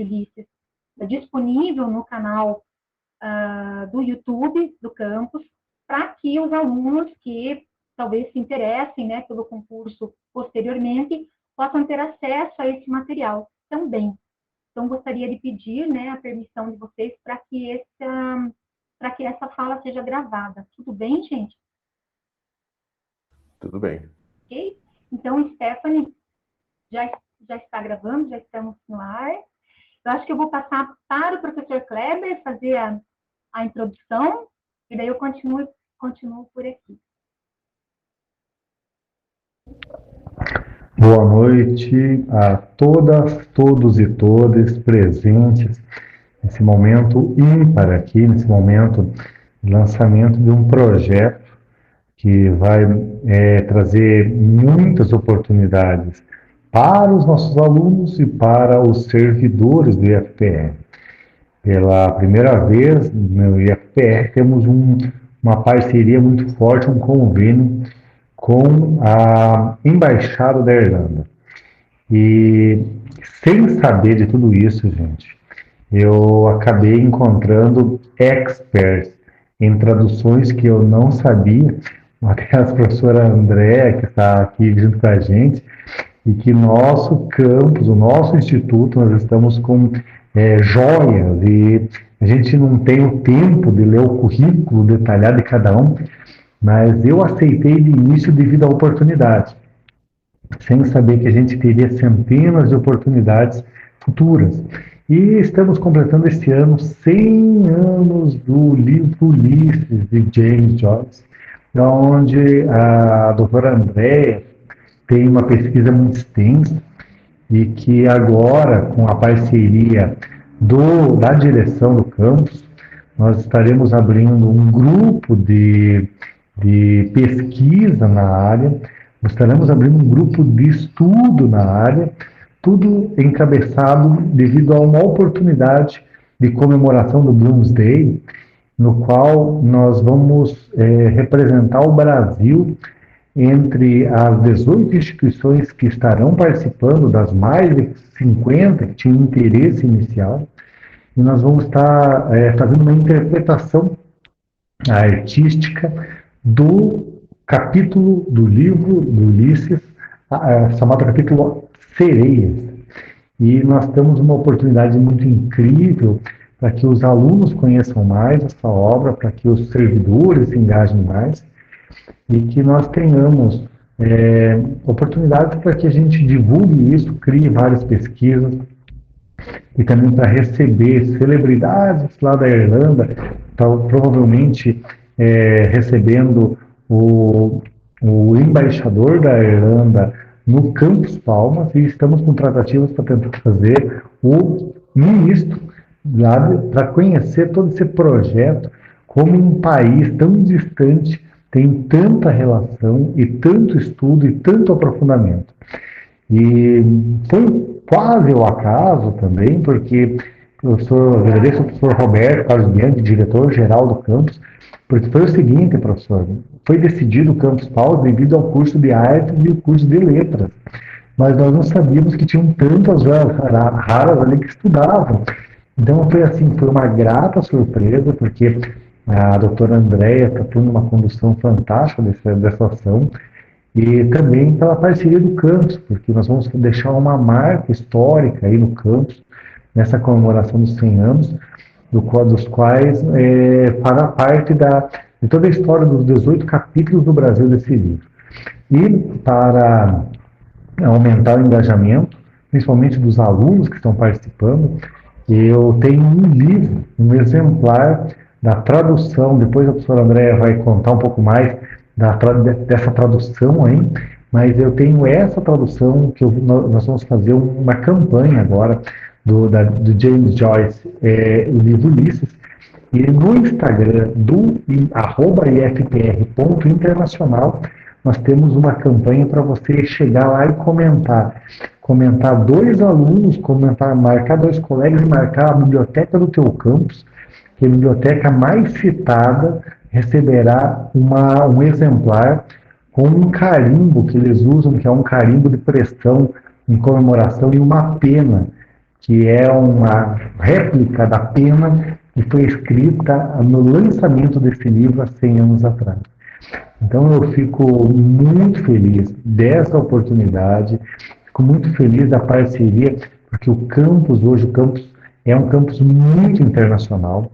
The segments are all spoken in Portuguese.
Ulisses disponível no canal do YouTube do campus, para que os alunos que talvez se interessem, né, pelo concurso posteriormente, possam ter acesso a esse material também. Então, gostaria de pedir, né, a permissão de vocês para que essa fala seja gravada. Tudo bem, gente? Tudo bem. Ok? Então, Stephanie, já está gravando, já estamos no ar. Eu acho que eu vou passar para o professor Kleber fazer a introdução, e daí eu continuo por aqui. Boa noite a todas, todos e todas presentes nesse momento ímpar aqui, nesse momento de lançamento de um projeto que vai trazer muitas oportunidades para os nossos alunos e para os servidores do IFPR. Pela primeira vez no IFPR temos uma parceria muito forte, um convênio com a Embaixada da Irlanda. E sem saber de tudo isso, gente, eu acabei encontrando experts em traduções que eu não sabia, até a professora Andréa, que está aqui junto com a gente, e que nosso campus, o nosso instituto, nós estamos com joias, e a gente não tem o tempo de ler o currículo detalhado de cada um, mas eu aceitei de início devido à oportunidade, sem saber que a gente teria centenas de oportunidades futuras. E estamos completando este ano 100 anos do livro Ulisses, de James Joyce, onde a doutora Andréa tem uma pesquisa muito extensa e que agora, com a parceria da direção do campus, nós estaremos abrindo um grupo de pesquisa na área, nós estaremos abrindo um grupo de estudo na área, tudo encabeçado devido a uma oportunidade de comemoração do Bloomsday, no qual nós vamos representar o Brasil entre as 18 instituições que estarão participando, das mais de 50 que tinham interesse inicial, e nós vamos estar fazendo uma interpretação artística do capítulo do livro do Ulisses, chamado capítulo Sereias. E nós temos uma oportunidade muito incrível para que os alunos conheçam mais essa obra, para que os servidores se engajem mais, e que nós tenhamos oportunidades para que a gente divulgue isso, crie várias pesquisas, e também para receber celebridades lá da Irlanda, provavelmente recebendo o embaixador da Irlanda no Campus Palmas, e estamos com tratativas para tentar trazer o ministro lá para conhecer todo esse projeto, como um país tão distante tem tanta relação e tanto estudo e tanto aprofundamento. E foi quase o acaso também, porque agradeço ao professor Roberto Carlos Bianchi, diretor-geral do campus, porque foi o seguinte, professor, foi decidido o Campus Paulo devido ao curso de artes e o curso de letras, mas nós não sabíamos que tinham tantas raras ali que estudavam. Então foi assim, foi uma grata surpresa, porque a doutora Andréa está tendo uma condução fantástica dessa ação, e também pela parceria do campus, porque nós vamos deixar uma marca histórica aí no campus, nessa comemoração dos 100 anos, dos quais fará parte de toda a história dos 18 capítulos do Brasil desse livro. E para aumentar o engajamento, principalmente dos alunos que estão participando, eu tenho um livro, um exemplar da tradução, depois a professora Andréa vai contar um pouco mais dessa tradução aí, mas eu tenho essa tradução que nós vamos fazer uma campanha agora do James Joyce, o livro Ulisses, e no Instagram do @ifpr.internacional nós temos uma campanha para você chegar lá e comentar 2 alunos, marcar 2 colegas e marcar a biblioteca do teu campus, que a biblioteca mais citada receberá um exemplar com um carimbo que eles usam, que é um carimbo de pressão em comemoração, e uma pena que é uma réplica da pena que foi escrita no lançamento desse livro há 100 anos atrás. Então eu fico muito feliz dessa oportunidade, fico muito feliz da parceria, porque o campus, hoje o campus é um campus muito internacional.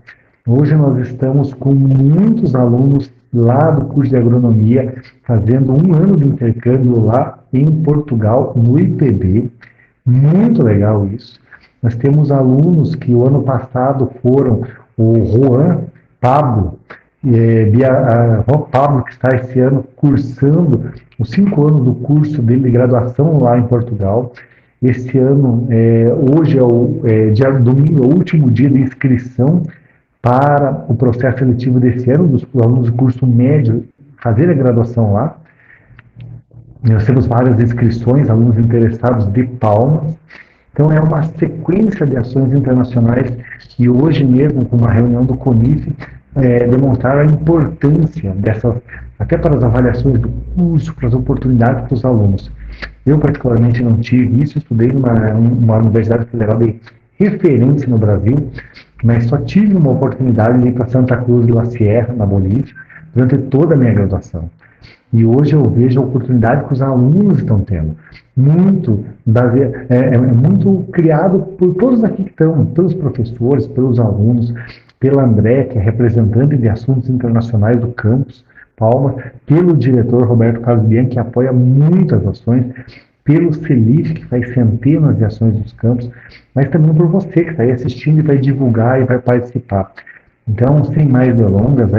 Hoje nós estamos com muitos alunos lá do curso de agronomia, fazendo um ano de intercâmbio lá em Portugal, no IPB. Muito legal isso. Nós temos alunos que o ano passado foram o Juan Pablo, Juan Pablo, que está esse ano cursando os 5 anos do curso dele de graduação lá em Portugal. Esse ano, hoje é domingo, é o último dia de inscrição para o processo seletivo desse ano, dos alunos do curso médio fazer a graduação lá. Nós temos várias inscrições, alunos interessados de Palmas. Então, é uma sequência de ações internacionais e hoje mesmo, com uma reunião do CONIF, demonstraram a importância dessas, até para as avaliações do curso, para as oportunidades para os alunos. Eu, particularmente, não tive isso, estudei numa universidade federal de referência no Brasil, mas só tive uma oportunidade de ir para Santa Cruz de la Sierra, na Bolívia, durante toda a minha graduação. E hoje eu vejo a oportunidade que os alunos estão tendo. Muito criado por todos aqui que estão, pelos professores, pelos alunos, pela André, que é representante de assuntos internacionais do campus Palmas, pelo diretor Roberto Carlos Bianchi, que apoia muitas ações, pelo CELIF, que faz centenas de ações nos campos, mas também por você que está aí assistindo e vai divulgar e vai participar. Então, sem mais delongas,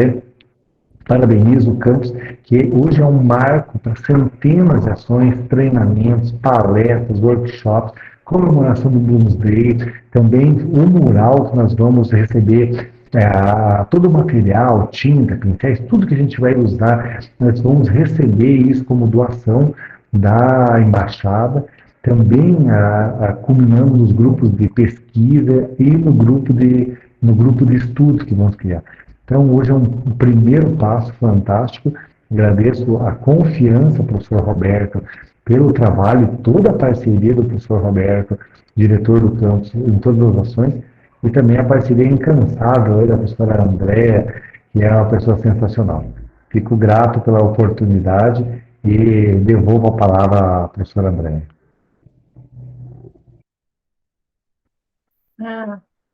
parabenizo o campus, que hoje é um marco para centenas de ações, treinamentos, palestras, workshops, comemoração do Bloomsday, também o mural que nós vamos receber, todo o material, tinta, pincéis, tudo que a gente vai usar, nós vamos receber isso como doação da embaixada, também culminando nos grupos de pesquisa e no grupo de estudos que vamos criar. Então, hoje é um primeiro passo fantástico. Agradeço a confiança do professor Roberto pelo trabalho, toda a parceria do professor Roberto, diretor do campus, em todas as ações, e também a parceria incansável da professora Andréa, que é uma pessoa sensacional. Fico grato pela oportunidade e devolvo a palavra à professora Andréa.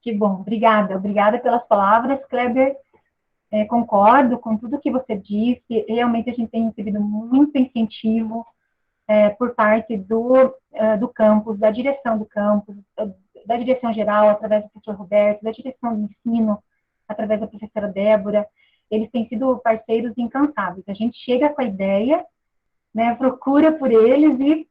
Que bom, obrigada. Obrigada pelas palavras, Kleber. Concordo com tudo que você disse. Realmente a gente tem recebido muito incentivo por parte do campus, da direção do campus, da direção geral, através do professor Roberto, da direção do ensino, através da professora Débora. Eles têm sido parceiros incansáveis. A gente chega com a ideia, né, procura por eles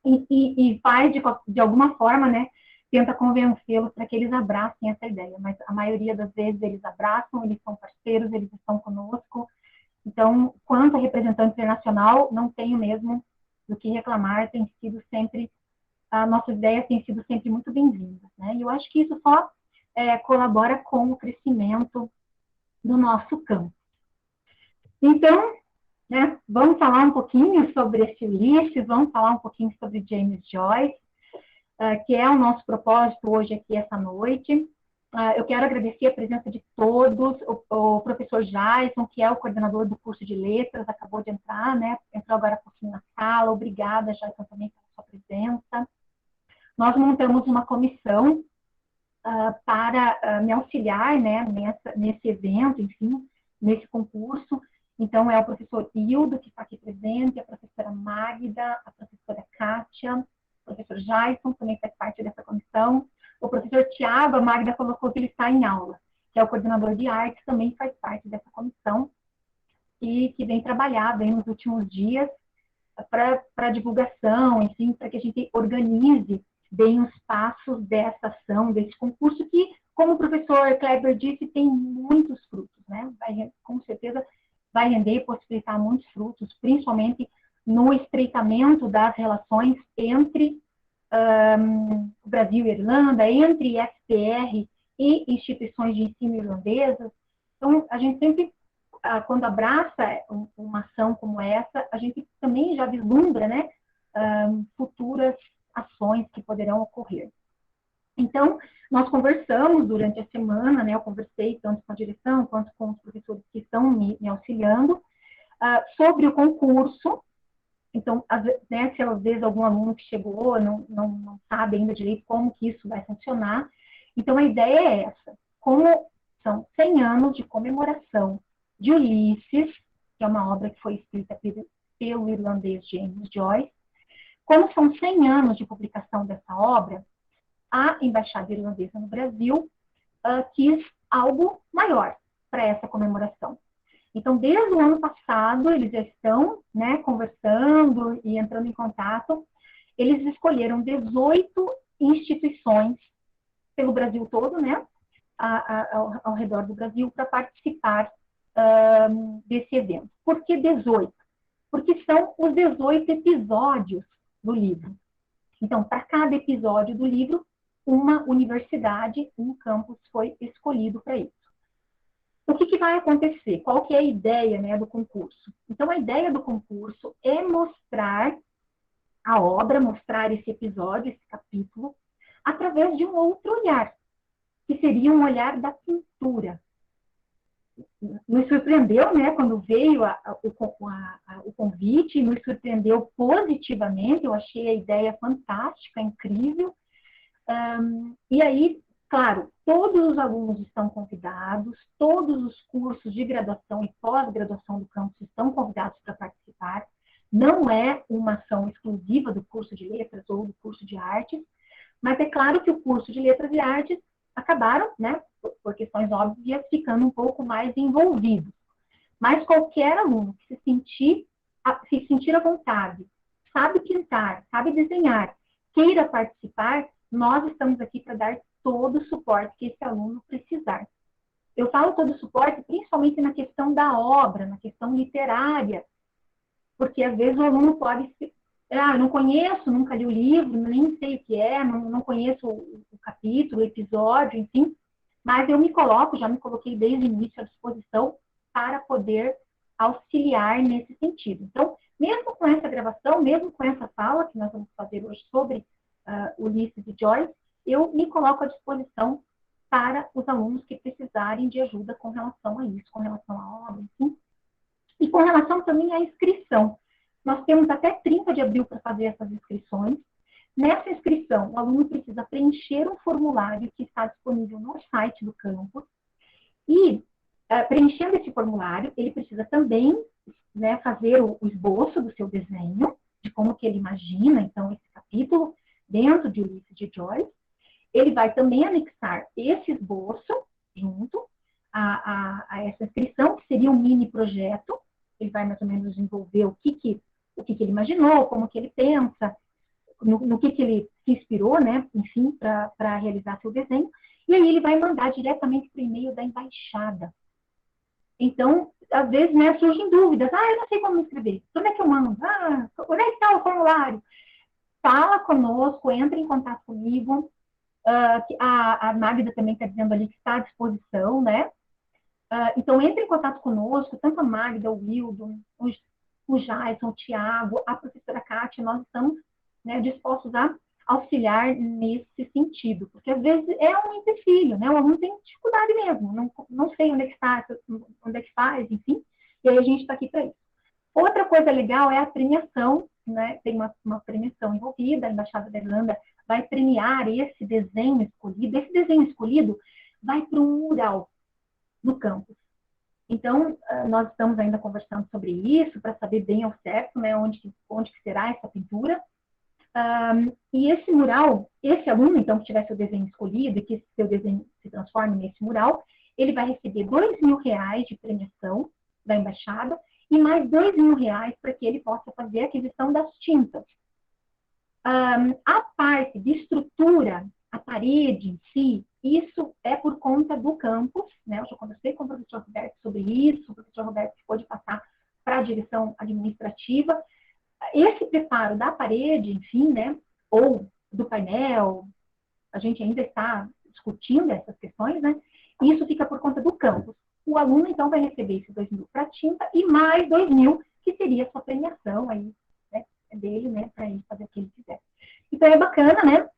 e faz de alguma forma, né, tenta convencê-los para que eles abracem essa ideia, mas a maioria das vezes eles abraçam, eles são parceiros, eles estão conosco. Então, quanto a representante internacional, não tenho mesmo do que reclamar, tem sido sempre, a nossa ideia tem sido sempre muito bem-vinda, né? E eu acho que isso só colabora com o crescimento do nosso campo. Então, né, vamos falar um pouquinho sobre esse Ulisses, vamos falar um pouquinho sobre James Joyce, que é o nosso propósito hoje aqui essa noite. Eu quero agradecer a presença de todos, o professor Jason, que é o coordenador do curso de letras, acabou de entrar, né? Entrou agora há pouquinho na sala. Obrigada, Jason, também pela sua presença. Nós montamos uma comissão para me auxiliar, né, nesse evento, enfim, nesse concurso. Então, é o professor Hildo, que está aqui presente, a professora Magda, a professora Kátia, o professor Jason também faz parte dessa comissão. O professor Tiago, a Magda colocou que ele está em aula, que é o coordenador de artes, também faz parte dessa comissão e que vem trabalhado aí nos últimos dias para divulgação, enfim, para que a gente organize bem os passos dessa ação, desse concurso que, como o professor Kleber disse, tem muitos frutos, né? Com certeza vai render e possibilitar muitos frutos, principalmente no estreitamento das relações entre o Brasil e a Irlanda, entre SPR e instituições de ensino irlandesas. Então, a gente sempre, quando abraça uma ação como essa, a gente também já vislumbra, né, futuras ações que poderão ocorrer. Então, nós conversamos durante a semana, né, eu conversei tanto com a direção quanto com os professores que estão me auxiliando, sobre o concurso. Então, né, se às vezes algum aluno que chegou não sabe ainda direito como que isso vai funcionar. Então, a ideia é essa. Como são 100 anos de comemoração de Ulisses, que é uma obra que foi escrita pelo irlandês James Joyce, como são 100 anos de publicação dessa obra, a Embaixada Irlandesa no Brasil quis algo maior para essa comemoração. Então, desde o ano passado, eles já estão, né, conversando e entrando em contato. Eles escolheram 18 instituições pelo Brasil todo, né, ao redor do Brasil, para participar desse evento. Por que 18? Porque são os 18 episódios do livro. Então, para cada episódio do livro, uma universidade, um campus foi escolhido para isso. O que vai acontecer? Qual que é a ideia, né, do concurso? Então, a ideia do concurso é mostrar a obra, mostrar esse episódio, esse capítulo, através de um outro olhar, que seria um olhar da pintura. Nos surpreendeu, né, quando veio o convite, nos surpreendeu positivamente, eu achei a ideia fantástica, incrível. E aí, claro, todos os alunos estão convidados, todos os cursos de graduação e pós-graduação do campus estão convidados para participar. Não é uma ação exclusiva do curso de letras ou do curso de artes, mas é claro que o curso de letras e artes acabaram, né, por questões óbvias, ficando um pouco mais envolvidos. Mas qualquer aluno que se sentir à vontade, sabe pintar, sabe desenhar, queira participar, nós estamos aqui para dar todo o suporte que esse aluno precisar. Eu falo todo o suporte principalmente na questão da obra, na questão literária, porque às vezes o aluno pode eu não conheço, nunca li o livro, nem sei o que é, não conheço o capítulo, o episódio, enfim, mas eu já me coloquei desde o início à disposição para poder auxiliar nesse sentido. Então, mesmo com essa gravação, mesmo com essa fala que nós vamos fazer hoje sobre Ulisses e Joyce, eu me coloco à disposição para os alunos que precisarem de ajuda com relação a isso, com relação à obra, enfim. E com relação também à inscrição. Nós temos até 30 de abril para fazer essas inscrições. Nessa inscrição, o aluno precisa preencher um formulário que está disponível no site do campus. E, preenchendo esse formulário, ele precisa também, né, fazer o esboço do seu desenho, de como que ele imagina, então, esse capítulo, dentro de Ulisses de Joyce. Ele vai também anexar esse esboço, junto a essa inscrição, que seria um mini projeto. Ele vai mais ou menos desenvolver o que ele imaginou, como que ele pensa, no que ele se inspirou, né, enfim, para realizar seu desenho. E aí ele vai mandar diretamente para o e-mail da embaixada. Então, às vezes, né, surgem dúvidas. Eu não sei como me inscrever. Como é que eu mando? Onde é que está o formulário? Fala conosco, entra em contato comigo. A Magda também está dizendo ali que está à disposição, né? Então, entre em contato conosco, tanto a Magda, o Wildon, o Jason, o Tiago, a professora Kátia, nós estamos, né, dispostos a auxiliar nesse sentido, porque às vezes é um empecilho, né? O aluno tem dificuldade mesmo, não sei onde é que está, onde é que faz, enfim, e aí a gente está aqui para isso. Outra coisa legal é a premiação, né? Tem uma premiação envolvida, a Embaixada da Irlanda vai premiar esse desenho escolhido. Esse desenho escolhido vai para um mural no campus. Então, nós estamos ainda conversando sobre isso, para saber bem ao certo, né, onde que será essa pintura. E esse mural, esse aluno, então, que tiver seu desenho escolhido e que esse seu desenho se transforme nesse mural, ele vai receber R$2.000 de premiação da embaixada e mais R$2.000 para que ele possa fazer a aquisição das tintas. A parte de estrutura, a parede em si, isso é por conta do campus, né? Eu já conversei com o professor Roberto sobre isso, o professor Roberto pôde passar para a direção administrativa. Esse preparo da parede, enfim, né, ou do painel, a gente ainda está discutindo essas questões, né? Isso fica por conta do campus. O aluno, então, vai receber esses R$2.000 para tinta e mais R$2.000, que seria a sua premiação aí, né, dele, né, para ele fazer o que ele quiser. Então, é bacana, né?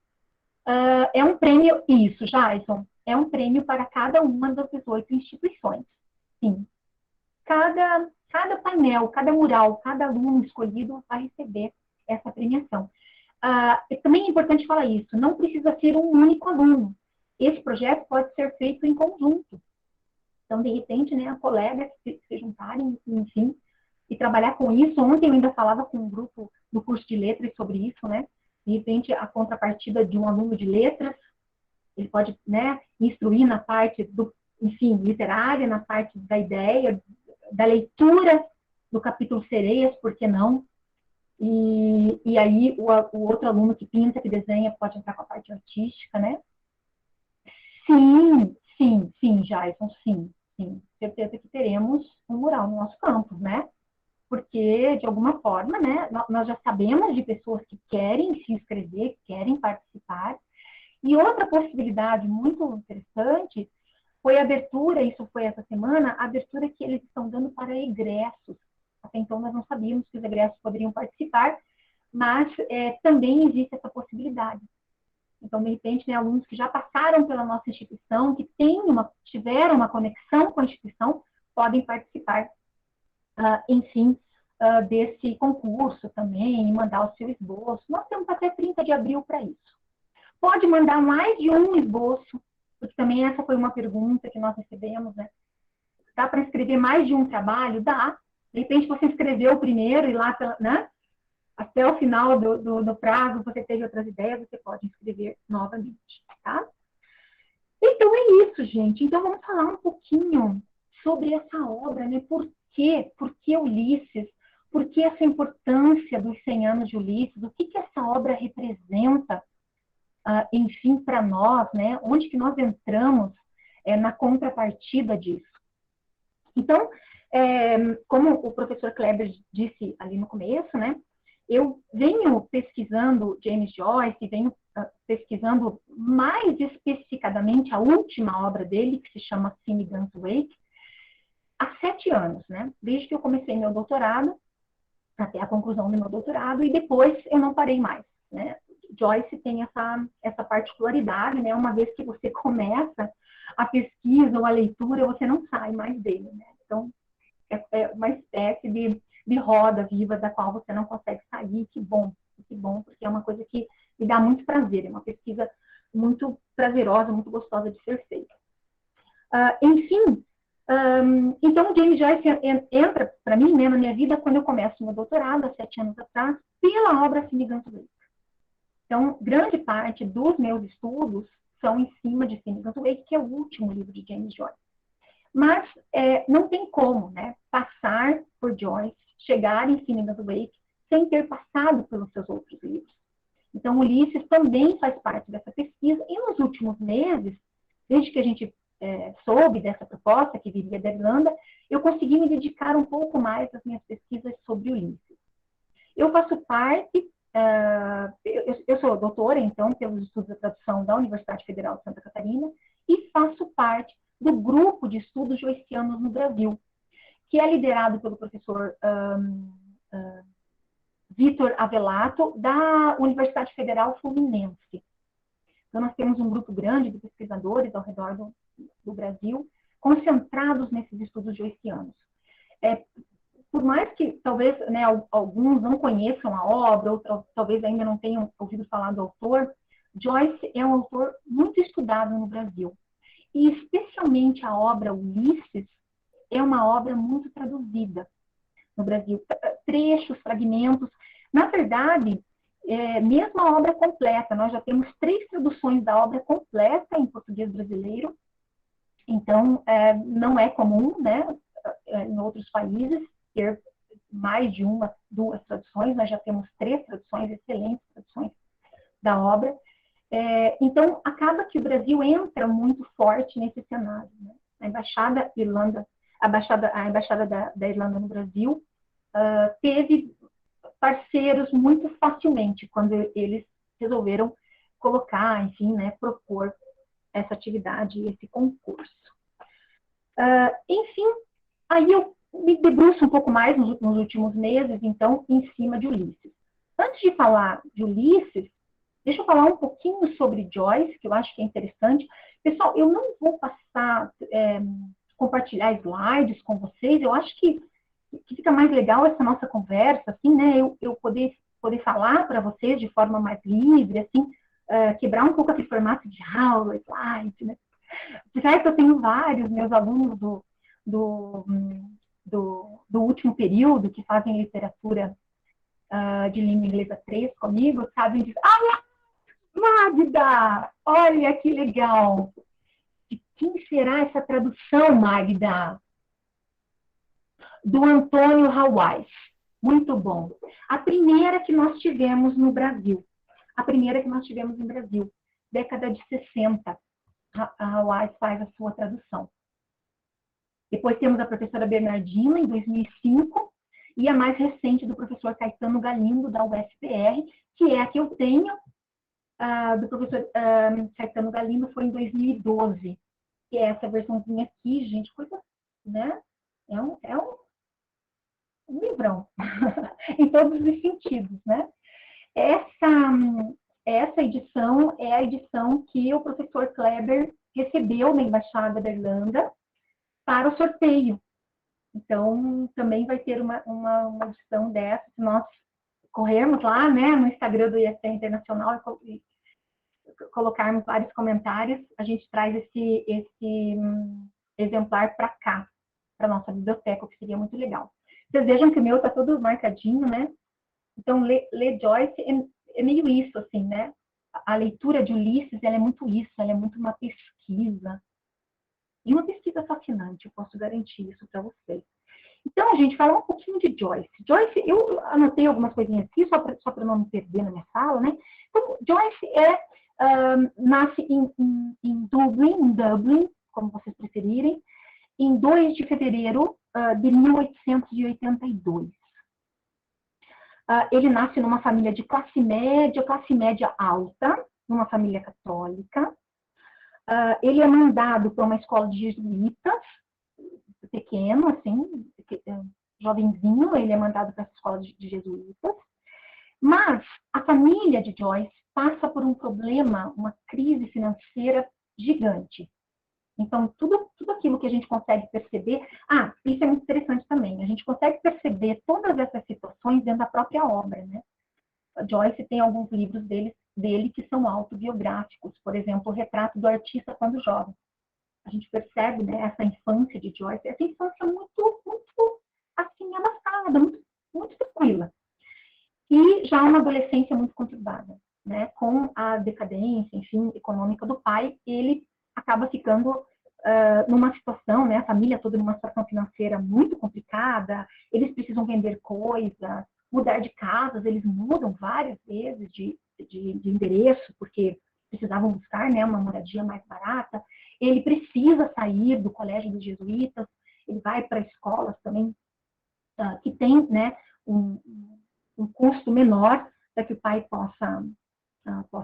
É um prêmio, isso, Jason, é um prêmio para cada uma das 18 instituições. Sim. Cada painel, cada mural, cada aluno escolhido vai receber essa premiação. Também é importante falar isso, não precisa ser um único aluno. Esse projeto pode ser feito em conjunto. Então, de repente, né, a colega se juntarem, enfim, e trabalhar com isso. Ontem eu ainda falava com um grupo do curso de letras sobre isso, né? De repente, a contrapartida de um aluno de letras, ele pode, né, instruir na parte do, enfim, literária, na parte da ideia, da leitura do capítulo Sereias, por que não? E aí o outro aluno que pinta, que desenha, pode entrar com a parte artística, né? Sim, Jason, sim. Certeza que teremos um mural no nosso campus, né? Porque, de alguma forma, né, nós já sabemos de pessoas que querem se inscrever, querem participar. E outra possibilidade muito interessante foi a abertura, isso foi essa semana, a abertura que eles estão dando para egressos. Até então nós não sabíamos que os egressos poderiam participar, mas também existe essa possibilidade. Então, de repente, né, alunos que já passaram pela nossa instituição, que tiveram uma conexão com a instituição, podem participar, enfim, desse concurso também, mandar o seu esboço. Nós temos até 30 de abril para isso. Pode mandar mais de um esboço, porque também essa foi uma pergunta que nós recebemos, né? Dá para escrever mais de um trabalho? Dá. De repente você escreveu o primeiro e lá, né? Até o final do prazo você teve outras ideias, você pode escrever novamente, tá? Então é isso, gente. Então vamos falar um pouquinho sobre essa obra, né? Por quê? Por que Ulisses? Por que essa importância dos 100 anos de Ulisses? O que essa obra representa, enfim, para nós, né? Onde que nós entramos na contrapartida disso? Então, como o professor Kleber disse ali no começo, né? Eu venho pesquisando James Joyce, venho pesquisando mais especificadamente a última obra dele, que se chama Finnegans Wake, há 7 anos, né? Desde que eu comecei meu doutorado, até a conclusão do meu doutorado, e depois eu não parei mais, né? Joyce tem essa particularidade, né? Uma vez que você começa a pesquisa ou a leitura, você não sai mais dele, né? Então, é uma espécie de roda viva da qual você não consegue sair. Que bom, porque é uma coisa que me dá muito prazer, é uma pesquisa muito prazerosa, muito gostosa de ser feita. Enfim, então o James Joyce entra para mim, né, na minha vida quando eu começo meu doutorado, há 7 anos atrás, pela obra Finnegans Wake. Então, grande parte dos meus estudos são em cima de Finnegans Wake, que é o último livro de James Joyce. Mas não tem como, né, passar por Joyce, chegar em Finnegans Wake, sem ter passado pelos seus outros livros. Então, Ulisses também faz parte dessa pesquisa, e nos últimos meses, desde que a gente soube dessa proposta que viria da Irlanda, eu consegui me dedicar um pouco mais às minhas pesquisas sobre Ulisses. Eu faço parte, eu sou doutora, então, pelos estudos da tradução da Universidade Federal de Santa Catarina, e faço parte do grupo de estudos joycianos no Brasil, que é liderado pelo professor Vitor Avelato, da Universidade Federal Fluminense. Então, nós temos um grupo grande de pesquisadores ao redor do Brasil, concentrados nesses estudos joycianos. Por mais que talvez, né, alguns não conheçam a obra, ou talvez ainda não tenham ouvido falar do autor, Joyce é um autor muito estudado no Brasil. E especialmente a obra Ulisses é uma obra muito traduzida no Brasil. Trechos, fragmentos. Na verdade, mesmo a obra completa, nós já temos 3 traduções da obra completa em português brasileiro. Então, não é comum, né, em outros países, ter mais de 1, 2 traduções. Nós já temos 3 traduções, excelentes traduções da obra. Então, acaba que o Brasil entra muito forte nesse cenário, né? A Embaixada da Irlanda no Brasil teve parceiros muito facilmente quando eles resolveram colocar, enfim, né, propor essa atividade, esse concurso. Enfim, aí eu me debruço um pouco mais nos últimos meses, então, em cima de Ulisses. Antes de falar de Ulisses, Deixa eu falar um pouquinho sobre Joyce, que eu acho que é interessante. Pessoal, eu não vou passar, compartilhar slides com vocês, eu acho que fica mais legal essa nossa conversa, assim, né? Eu poder falar para vocês de forma mais livre, assim, quebrar um pouco esse formato de aula, slide, né? Já que eu tenho vários meus alunos do, do último período que fazem literatura de língua inglesa 3 comigo, sabem dizer, ah, Magda, olha que legal. De quem será essa tradução, Magda? Do Antônio Hawaii. Muito bom. A primeira que nós tivemos no Brasil. A primeira que nós tivemos no Brasil. Década de 60. A Hawaii faz a sua tradução. Depois temos a professora Bernardina, em 2005, e a mais recente do professor Caetano Galindo, da UFPR, que é a que eu tenho, do professor Caetano Galindo, foi em 2012. Que é essa versãozinha aqui, gente, coisa, né? É um livrão, em todos os sentidos, né? Essa edição é a edição que o professor Kleber recebeu na Embaixada da Irlanda para o sorteio. Então, também vai ter uma edição dessa, se nós corrermos lá, né, no Instagram do IFE Internacional e colocarmos vários comentários, a gente traz esse exemplar para cá, para a nossa biblioteca, o que seria muito legal. Vocês vejam que o meu está todo marcadinho, né? Então, ler Joyce é meio isso, assim, né? A leitura de Ulisses, ela é muito isso, ela é muito uma pesquisa. E uma pesquisa fascinante, eu posso garantir isso para vocês. Então, a gente fala um pouquinho de Joyce. Joyce, eu anotei algumas coisinhas aqui, só para não me perder na minha fala, né? Então, Joyce nasce em Dublin, como vocês preferirem, em 2 de fevereiro de 1882. Ele nasce numa família de classe média alta, numa família católica. Ele é mandado para uma escola de jesuítas, pequeno, assim, jovenzinho, ele é mandado para essa escola de jesuítas. Mas a família de Joyce passa por um problema, uma crise financeira gigante. Então, tudo aquilo que a gente consegue perceber... isso é muito interessante também. A gente consegue perceber todas essas situações dentro da própria obra, né? A Joyce tem alguns livros dele que são autobiográficos. Por exemplo, o Retrato do Artista quando Jovem. A gente percebe, né, essa infância de Joyce, essa infância muito, muito assim, abastada, muito, muito tranquila. E já uma adolescência muito conturbada, né? Com a decadência, enfim, econômica do pai, ele acaba ficando numa situação, né? A família toda numa situação financeira muito complicada, eles precisam vender coisas, mudar de casas, eles mudam várias vezes de endereço, porque precisavam buscar, né, uma moradia mais barata. Ele precisa sair do colégio dos jesuítas, ele vai para escolas também que tem, né, um custo menor para que o pai possa,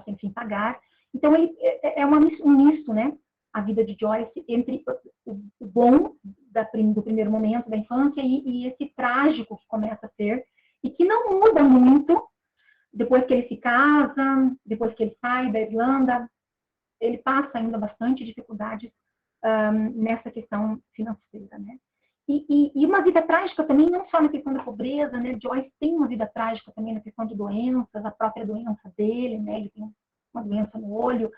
enfim, pagar. Então, ele é um misto, né? A vida de Joyce entre o bom do primeiro momento da infância e esse trágico que começa a ser, e que não muda muito depois que ele se casa, depois que ele sai da Irlanda. Ele passa ainda bastante dificuldades nessa questão financeira, né? E uma vida trágica também, não só na questão da pobreza, né? Joyce tem uma vida trágica também na questão de doenças, a própria doença dele, né? Ele tem uma doença no olho,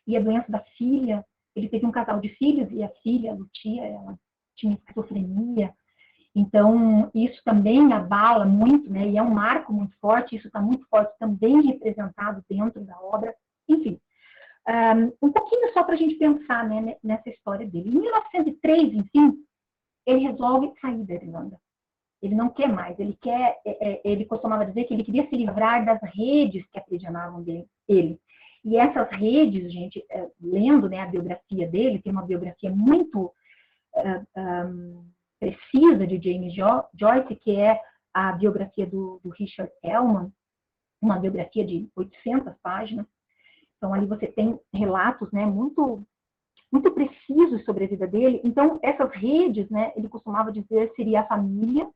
e a doença da filha. Ele teve um casal de filhos, e a filha, a Lucia, ela tinha esquizofrenia. Então, isso também abala muito, né? E é um marco muito forte, isso está muito forte também representado dentro da obra. Enfim, um pouquinho só para a gente pensar, né, nessa história dele. Em 1903, enfim, ele resolve sair da Irlanda. Ele não quer mais, ele costumava dizer que ele queria se livrar das redes que aprisionavam ele. E essas redes, gente, lendo, né, a biografia dele, tem uma biografia muito precisa de James Joyce, que é a biografia do Richard Ellman, uma biografia de 800 páginas. Então, ali você tem relatos, né, muito, muito precisos sobre a vida dele. Então, essas redes, né, ele costumava dizer, seria a família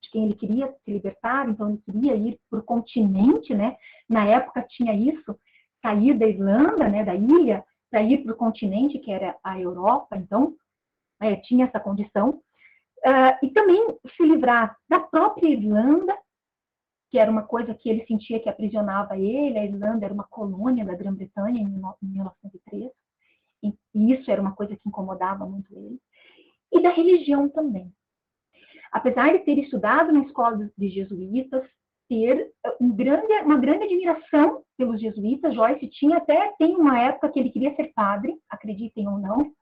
de quem ele queria se libertar. Então, ele queria ir para o continente, né? Na época tinha isso. sair da Irlanda, né, da ilha, para ir para o continente, que era a Europa, então, tinha essa condição, e também se livrar da própria Irlanda, que era uma coisa que ele sentia que aprisionava ele. A Irlanda era uma colônia da Grã-Bretanha em 1903, e isso era uma coisa que incomodava muito ele, e da religião também. Apesar de ter estudado na escola de jesuítas, ter uma grande admiração pelos jesuítas, Joyce tem uma época que ele queria ser padre, acreditem ou não,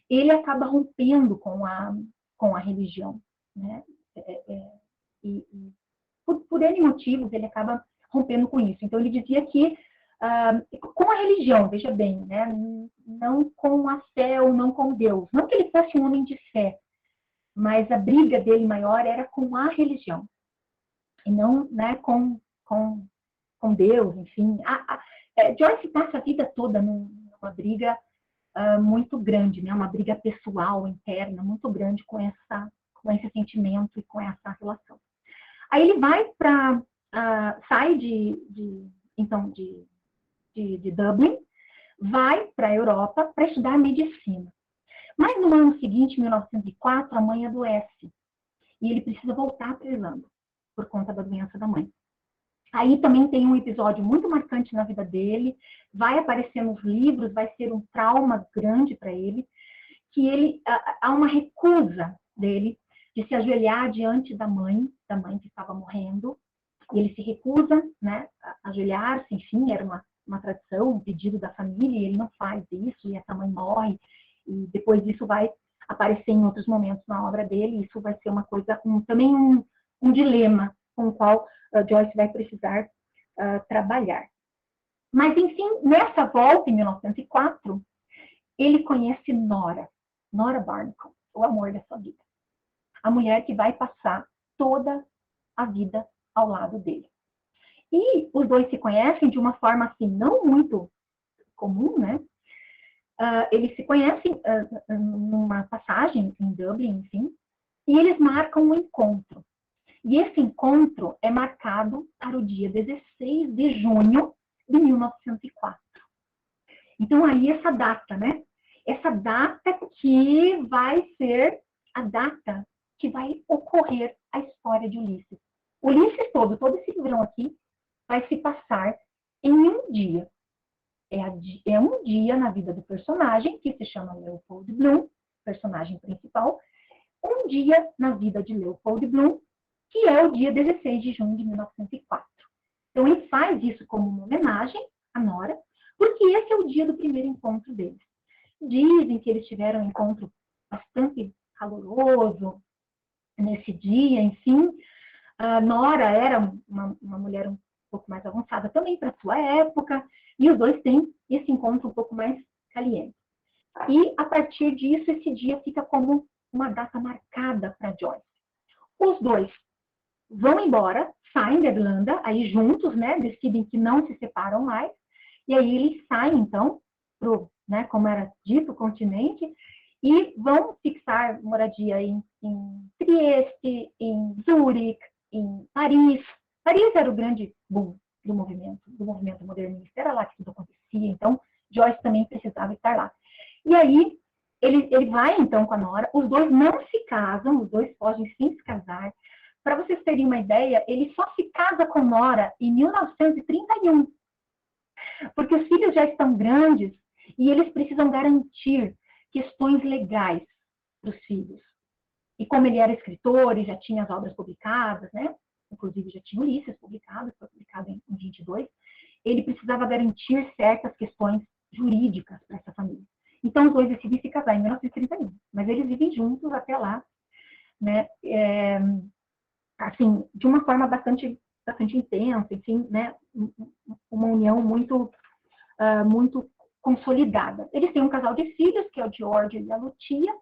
ele acaba rompendo com a religião, né? E por N motivos, ele acaba rompendo com isso. Então, ele dizia que, com a religião, veja bem, né? Não com a fé ou não com Deus. Não que ele fosse um homem de fé, mas a briga dele maior era com a religião, e não, né, com Deus, enfim. Joyce passa a vida toda numa briga muito grande, né? Uma briga pessoal, interna, muito grande com esse sentimento e com essa relação. Aí ele vai sai então de Dublin, vai para a Europa para estudar medicina. Mas no ano seguinte, 1904, a mãe adoece e ele precisa voltar para a Irlanda por conta da doença da mãe. Aí também tem um episódio muito marcante na vida dele, vai aparecer nos livros, vai ser um trauma grande para ele, que há uma recusa dele de se ajoelhar diante da mãe que estava morrendo, e ele se recusa, né, a ajoelhar-se, enfim, era uma tradição, um pedido da família, e ele não faz isso, e essa mãe morre, e depois isso vai aparecer em outros momentos na obra dele, e isso vai ser uma coisa, também um dilema com o qual Joyce vai precisar trabalhar. Mas, enfim, nessa volta, em 1904, ele conhece Nora Barnacle, o amor da sua vida. A mulher que vai passar toda a vida ao lado dele. E os dois se conhecem de uma forma, assim, não muito comum, né? Eles se conhecem numa passagem em Dublin, enfim, e eles marcam um encontro. E esse encontro é marcado para o dia 16 de junho de 1904. Então, aí essa data, né? Essa data que vai ser a data que vai ocorrer a história de Ulisses. Ulisses todo esse livrão aqui, vai se passar em um dia. É um dia na vida do personagem, que se chama Leopold Bloom, personagem principal, um dia na vida de Leopold Bloom, que é o dia 16 de junho de 1904. Então, ele faz isso como uma homenagem à Nora, porque esse é o dia do primeiro encontro deles. Dizem que eles tiveram um encontro bastante caloroso nesse dia, enfim. A Nora era uma mulher um pouco mais avançada também para a sua época, e os dois têm esse encontro um pouco mais caliente. E, a partir disso, esse dia fica como uma data marcada para Joyce. Os dois vão embora, saem da Irlanda, aí juntos, né, decidem que não se separam mais, e aí eles saem, então, né, como era dito, o continente, e vão fixar moradia em Trieste, em Zurique, em Paris. Paris era o grande boom do movimento modernista, era lá que tudo acontecia, então Joyce também precisava estar lá. E aí, ele vai, então, com a Nora, os dois não se casam, os dois fogem sem se casar. Para vocês terem uma ideia, ele só se casa com Nora em 1931, porque os filhos já estão grandes e eles precisam garantir questões legais para os filhos. E como ele era escritor e já tinha as obras publicadas, né? Inclusive já tinha Ulisses publicado, foi publicado em 22, ele precisava garantir certas questões jurídicas para essa família. Então, os dois decidem se casar em 1931, mas eles vivem juntos até lá, né? Assim, de uma forma bastante intensa, enfim, né? Uma união muito consolidada. Eles têm um casal de filhos, que é o George e a Lucia,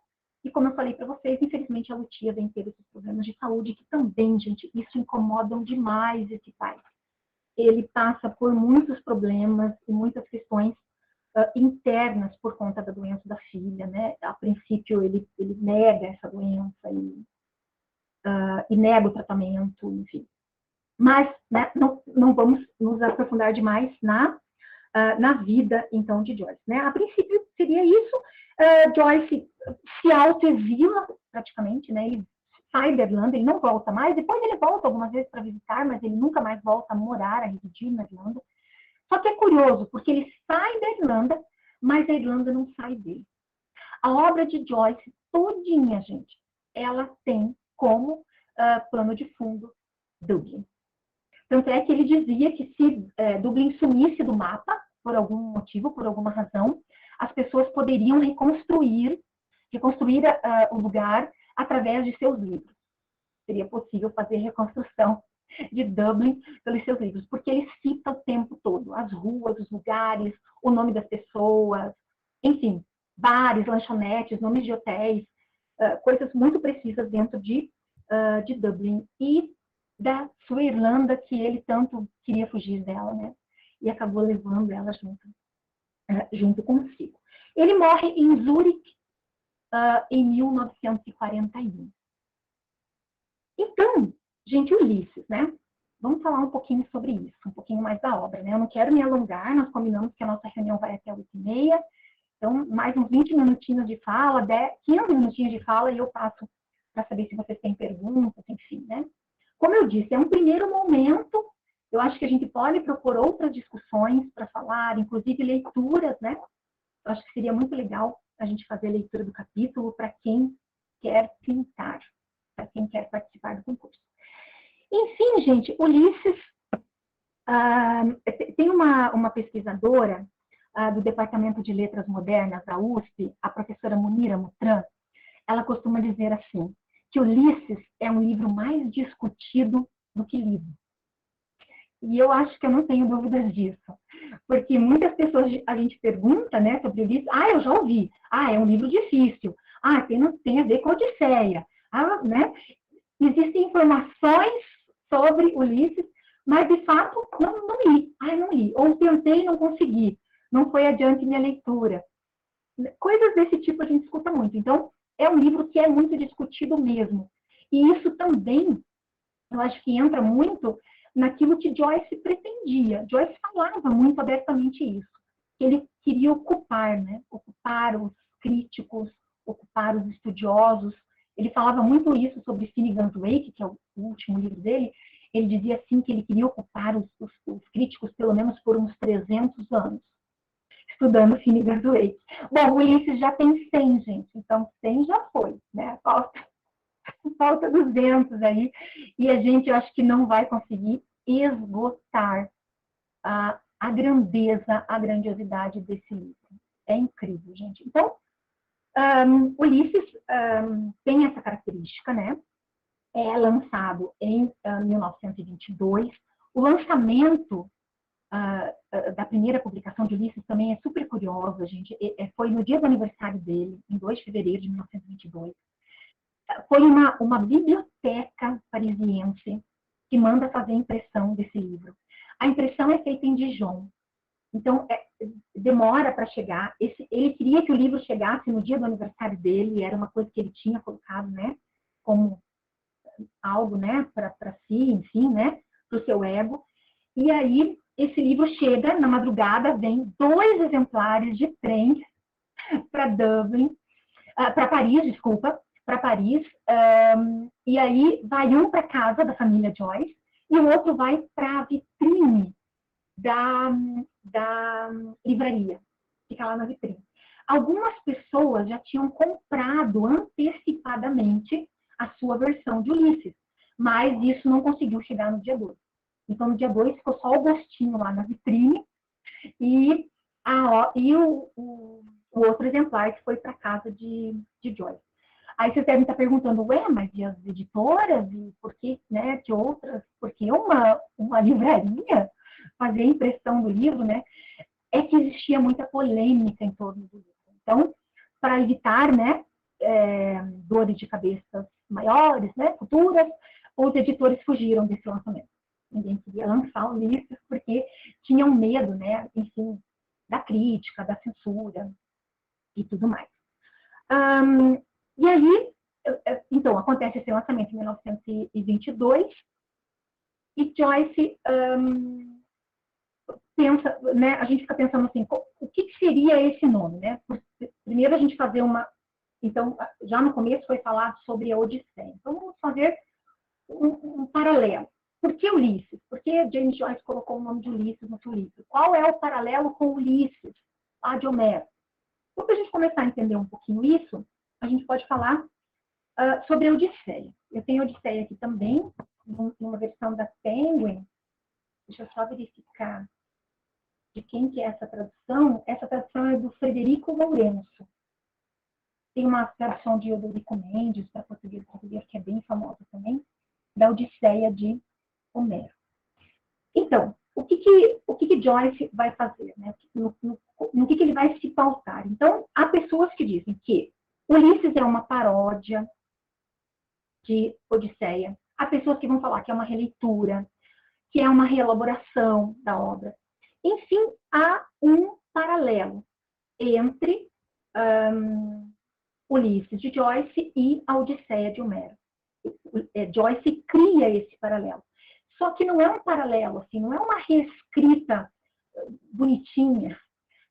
e como eu falei para vocês, infelizmente a Lucia vem ter esses problemas de saúde, que também, gente, isso incomodam demais esse pai. Ele passa por muitos problemas e muitas questões internas por conta da doença da filha, né? A princípio, ele nega essa doença e nega o tratamento, enfim. Mas, né, não vamos nos aprofundar demais na na vida, então, de Joyce. Né? A princípio, seria isso. Joyce se autoexila, praticamente, né? Ele sai da Irlanda, ele não volta mais. Depois ele volta algumas vezes para visitar, mas ele nunca mais volta a morar, a residir na Irlanda. Só que é curioso, porque ele sai da Irlanda, mas a Irlanda não sai dele. A obra de Joyce, todinha, gente, ela tem como plano de fundo Dublin. Tanto é que ele dizia que se Dublin sumisse do mapa, por algum motivo, por alguma razão, as pessoas poderiam reconstruir o lugar através de seus livros. Seria possível fazer reconstrução de Dublin pelos seus livros, porque ele cita o tempo todo as ruas, os lugares, o nome das pessoas, enfim, bares, lanchonetes, nomes de hotéis, coisas muito precisas dentro de Dublin e da sua Irlanda, que ele tanto queria fugir dela, né? E acabou levando ela junto consigo. Ele morre em Zurique em 1941. Então, gente, Ulisses, né? Vamos falar um pouquinho sobre isso, um pouquinho mais da obra, né? Eu não quero me alongar, nós combinamos que a nossa reunião vai até 8h30, então mais uns 20 minutinhos de fala, 15 minutinhos de fala e eu passo para saber se vocês têm perguntas, enfim, né? Como eu disse, é um primeiro momento, eu acho que a gente pode propor outras discussões para falar, inclusive leituras, né? Eu acho que seria muito legal a gente fazer a leitura do capítulo para quem quer pintar, para quem quer participar do concurso. Enfim, gente, Ulisses, tem uma pesquisadora do Departamento de Letras Modernas da USP, a professora Munira Mutran, ela costuma dizer assim, que Ulisses é um livro mais discutido do que lido. E eu acho que eu não tenho dúvidas disso. Porque muitas pessoas, a gente pergunta, né, sobre Ulisses, eu já ouvi, é um livro difícil, tem a ver com a Odisseia, né? Existem informações sobre Ulisses, mas de fato não li, não li, ou tentei e não consegui, não foi adiante minha leitura. Coisas desse tipo a gente escuta muito. Então, é um livro que é muito discutido mesmo. E isso também, eu acho que entra muito naquilo que Joyce pretendia. Joyce falava muito abertamente isso. Ele queria ocupar, né? Ocupar os críticos, ocupar os estudiosos. Ele falava muito isso sobre Finnegan's Wake, que é o último livro dele. Ele dizia assim que ele queria ocupar os críticos pelo menos por uns 300 anos, estudando Finnegan's Wake. Bom, o Ulisses já tem 100, gente, então 100 já foi, né? Falta 200 aí, e a gente, eu acho que não vai conseguir esgotar a grandeza, a grandiosidade desse livro. É incrível, gente. Então, Ulisses tem essa característica, né? É lançado em 1922. O lançamento da primeira publicação de Ulisses também é super curiosa, gente. Foi no dia do aniversário dele, em 2 de fevereiro de 1922. Foi uma biblioteca parisiense que manda fazer a impressão desse livro. A impressão é feita em Dijon. Então, demora para chegar. Ele queria que o livro chegasse no dia do aniversário dele, era uma coisa que ele tinha colocado, né, como algo, né, para si, enfim, né, para o seu ego. E aí, esse livro chega na madrugada, vem 2 exemplares de trem para Dublin, para Paris, desculpa, para Paris, e aí vai um para casa da família Joyce e o outro vai para a vitrine da livraria, fica lá na vitrine. Algumas pessoas já tinham comprado antecipadamente a sua versão de Ulisses, mas isso não conseguiu chegar no dia 2. Então, no dia 2 ficou só o gostinho lá na vitrine e o outro exemplar que foi para a casa de Joyce. Aí vocês devem estar perguntando, mas e as editoras? E por que, né, que outras? Porque uma livraria fazer a impressão do livro, né? É que existia muita polêmica em torno do livro. Então, para evitar, né, dores de cabeça maiores, né, futuras, os editores fugiram desse lançamento. Ninguém queria lançar o livro porque tinham medo, né, enfim, da crítica, da censura e tudo mais. E aí, então, acontece esse lançamento em 1922 e Joyce pensa, né, a gente fica pensando assim, o que seria esse nome, né? Primeiro a gente fazer uma... Então, já no começo foi falar sobre a Odisseia. Então, vamos fazer um paralelo. Por que Ulisses? Por que James Joyce colocou o nome de Ulisses no seu livro? Qual é o paralelo com Ulisses, lá de Homero? Então, para a gente começar a entender um pouquinho isso, a gente pode falar sobre a Odisseia. Eu tenho a Odisseia aqui também, numa versão da Penguin. Deixa eu só verificar de quem que é essa tradução. Essa tradução é do Frederico Lourenço. Tem uma tradução de Eudorico Mendes, para português brasileiro, que é bem famosa também, da Odisseia de Homero. Então, o que Joyce vai fazer? Né? No que ele vai se pautar? Então, há pessoas que dizem que Ulisses é uma paródia de Odisseia. Há pessoas que vão falar que é uma releitura, que é uma reelaboração da obra. Enfim, há um paralelo entre Ulisses de Joyce e a Odisseia de Homero. Joyce cria esse paralelo. Só que não é um paralelo, assim, não é uma reescrita bonitinha.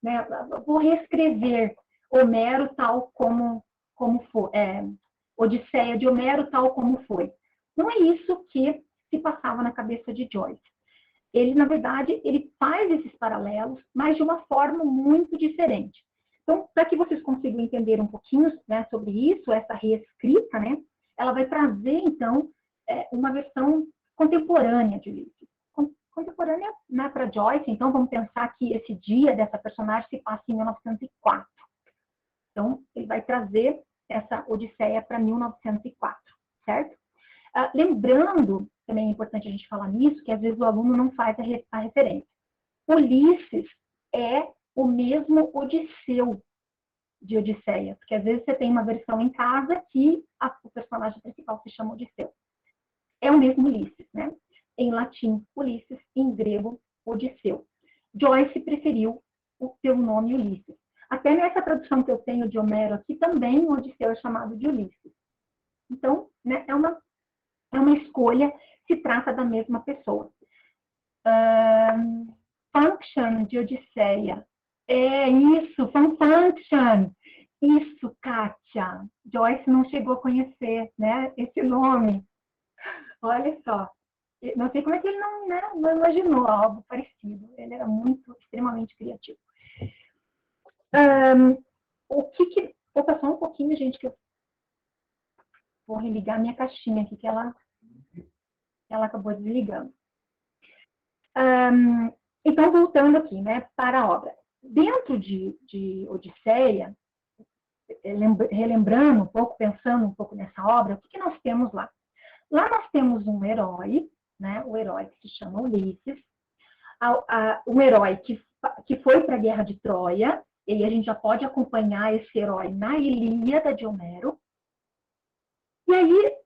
Né? Vou reescrever Homero tal como foi. Odisseia de Homero tal como foi. Não é isso que se passava na cabeça de Joyce. Ele, na verdade, ele faz esses paralelos, mas de uma forma muito diferente. Então, para que vocês consigam entender um pouquinho, né, sobre isso, essa reescrita, né, ela vai trazer, então, uma versão contemporânea de Ulisses. Contemporânea, né, para Joyce, então vamos pensar que esse dia dessa personagem se passa em 1904. Então, ele vai trazer essa Odisseia para 1904, certo? Lembrando, também é importante a gente falar nisso, que às vezes o aluno não faz a referência. Ulisses é o mesmo Odisseu de Odisseia, porque às vezes você tem uma versão em casa que o personagem principal se chama Odisseu. É o mesmo Ulisses, né? Em latim, Ulisses, em grego, Odisseu. Joyce preferiu o seu nome Ulisses. Até nessa tradução que eu tenho de Homero aqui, também o Odisseu é chamado de Ulisses. Então, né, é uma escolha, se trata da mesma pessoa. Function de Odisseia. É isso, function. Isso, Kátia. Joyce não chegou a conhecer, né, esse nome. Olha só. Não sei como é que ele não imaginou algo parecido. Ele era extremamente criativo. Vou passar um pouquinho, gente, que eu vou religar minha caixinha aqui, que ela acabou desligando. Então, voltando aqui, né, para a obra. Dentro de Odisseia, relembrando um pouco, pensando um pouco nessa obra, o que nós temos lá? Lá nós temos um herói, né, o herói que se chama Ulisses, um herói que foi para a Guerra de Troia, e a gente já pode acompanhar esse herói na Ilíada de Homero. E aí,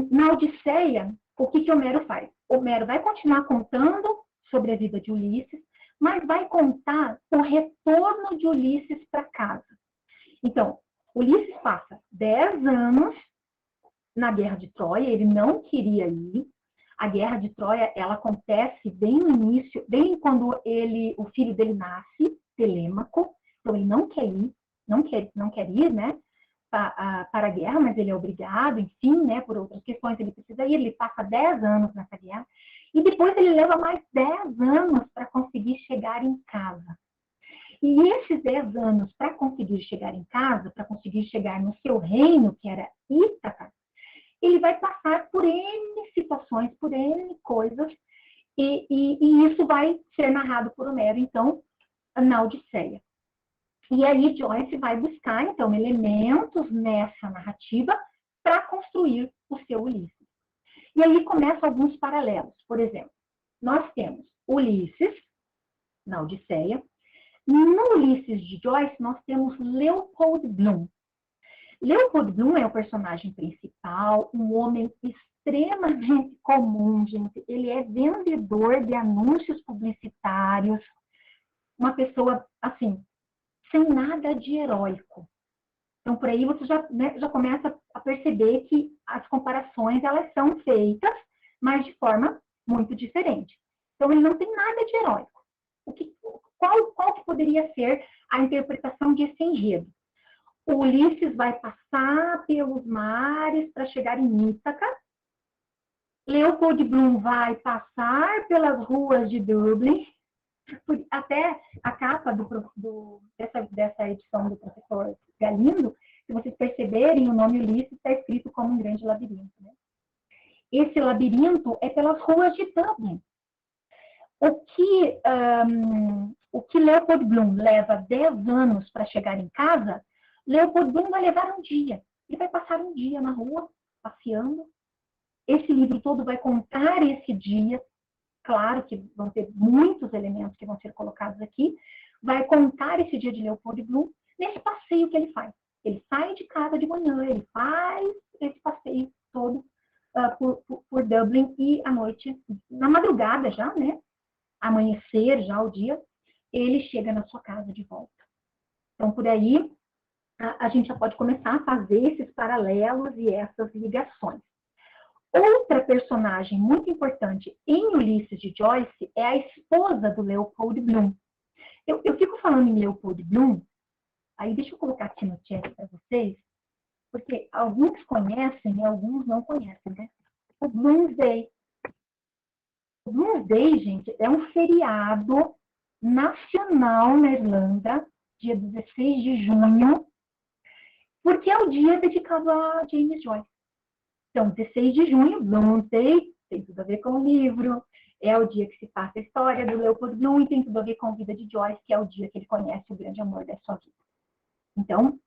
na Odisseia, o que Homero faz? Homero vai continuar contando sobre a vida de Ulisses, mas vai contar o retorno de Ulisses para casa. Então, Ulisses passa 10 anos na Guerra de Troia, ele não queria ir. A Guerra de Troia, ela acontece bem no início, bem quando o filho dele nasce, Telêmaco. Então, ele não quer ir, não quer ir, né, para a guerra, mas ele é obrigado, enfim, né, por outras questões, ele precisa ir. Ele passa 10 anos nessa guerra. E depois ele leva mais 10 anos para conseguir chegar em casa. E esses 10 anos para conseguir chegar em casa, para conseguir chegar no seu reino, que era Ítaca, ele vai passar por N situações, por N coisas, e isso vai ser narrado por Homero, então, na Odisseia. E aí Joyce vai buscar, então, elementos nessa narrativa para construir o seu Ulisses. E aí começam alguns paralelos. Por exemplo, nós temos Ulisses, na Odisseia. No Ulisses de Joyce, nós temos Leopold Bloom. Leopold Bloom é o personagem principal, um homem extremamente comum, gente. Ele é vendedor de anúncios publicitários, uma pessoa, assim, sem nada de heróico. Então, por aí você já começa a perceber que as comparações, elas são feitas, mas de forma muito diferente. Então, ele não tem nada de heróico. qual que poderia ser a interpretação desse enredo? O Ulisses vai passar pelos mares para chegar em Ítaca. Leopold Bloom vai passar pelas ruas de Dublin. Até a capa dessa edição do professor Galindo, se vocês perceberem, o nome Ulisses está escrito como um grande labirinto. Né? Esse labirinto é pelas ruas de Dublin. O que Leopold Bloom leva 10 anos para chegar em casa, Leopold Bloom vai levar um dia. Ele vai passar um dia na rua, passeando. Esse livro todo vai contar esse dia. Claro que vão ter muitos elementos que vão ser colocados aqui. Vai contar esse dia de Leopold Bloom nesse passeio que ele faz. Ele sai de casa de manhã, ele faz esse passeio todo por Dublin e à noite, na madrugada já, né? Amanhecer já o dia, ele chega na sua casa de volta. Então, por aí, a gente já pode começar a fazer esses paralelos e essas ligações. Outra personagem muito importante em Ulisses de Joyce é a esposa do Leopold Bloom. Eu fico falando em Leopold Bloom, aí deixa eu colocar aqui no chat para vocês, porque alguns conhecem e alguns não conhecem, né? O Bloomsday. O Bloomsday, gente, é um feriado nacional na Irlanda, dia 16 de junho, porque é o dia dedicado a James Joyce. Então, 16 de junho, Bloomsday, tem tudo a ver com o livro, é o dia que se passa a história do Leopold Bloom e tem tudo a ver com a vida de Joyce, que é o dia que ele conhece o grande amor da sua vida. Então,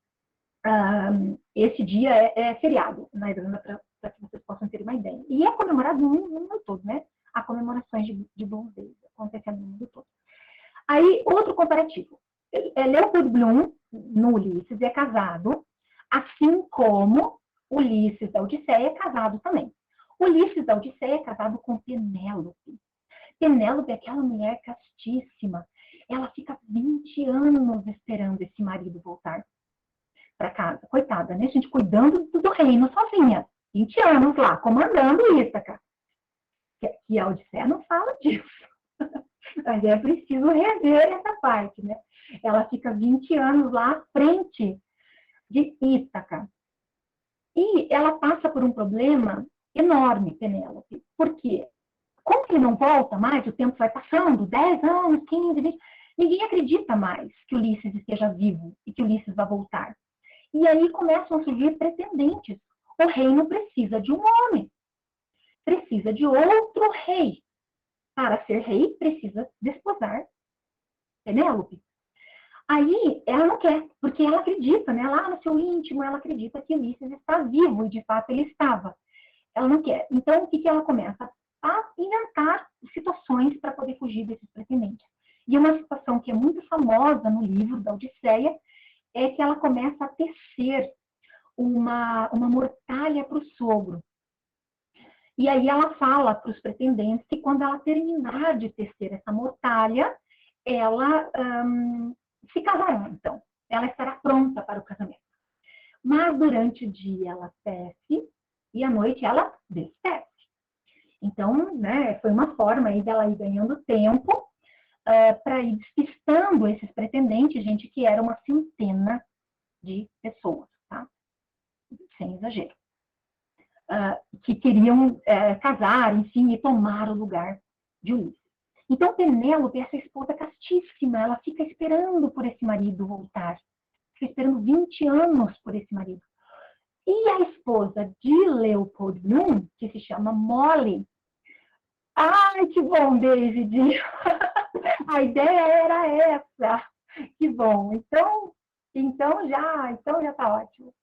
esse dia é feriado na Irlanda, para que vocês possam ter uma ideia. E é comemorado no mundo todo, né? Há comemorações de Bloomsday acontecendo no mundo todo. Aí, outro comparativo. Leopold Bloom, no Ulisses, é casado, assim como Ulisses da Odisseia é casado também. Ulisses da Odisseia é casado com Penélope. Penélope é aquela mulher castíssima. Ela fica 20 anos esperando esse marido voltar para casa. Coitada, né, gente? Cuidando do reino sozinha. 20 anos lá, comandando Ítaca. Que a Odisseia não fala disso. Mas é preciso rever essa parte, né? Ela fica 20 anos lá à frente de Ítaca. E ela passa por um problema enorme, Penélope. Por quê? Como ele não volta mais, o tempo vai passando, 10 anos, 15, 20, ninguém acredita mais que Ulisses esteja vivo e que Ulisses vai voltar. E aí começam a surgir pretendentes. O reino precisa de um homem. Precisa de outro rei. Para ser rei, precisa desposar Penélope. Aí, ela não quer, porque ela acredita, né? Lá no seu íntimo, ela acredita que Ulisses está vivo, e de fato ele estava. Ela não quer. Então, o que ela começa? A inventar situações para poder fugir desses pretendentes. E uma situação que é muito famosa no livro da Odisseia é que ela começa a tecer uma mortalha para o sogro. E aí ela fala para os pretendentes que quando ela terminar de tecer essa mortalha, ela se casará, então. Ela estará pronta para o casamento. Mas durante o dia ela tece e à noite ela destece. Então, né, foi uma forma aí dela ir ganhando tempo para ir despistando esses pretendentes, gente, que era uma centena de pessoas, tá? Sem exagero. Que queriam casar, enfim, e tomar o lugar de Ulisses. Então, Penélope, essa esposa castíssima, ela fica esperando por esse marido voltar. Fica esperando 20 anos por esse marido. E a esposa de Leopold Bloom, que se chama Molly, ai, que bom, David! A ideia era essa. Que bom. Então já está ótimo.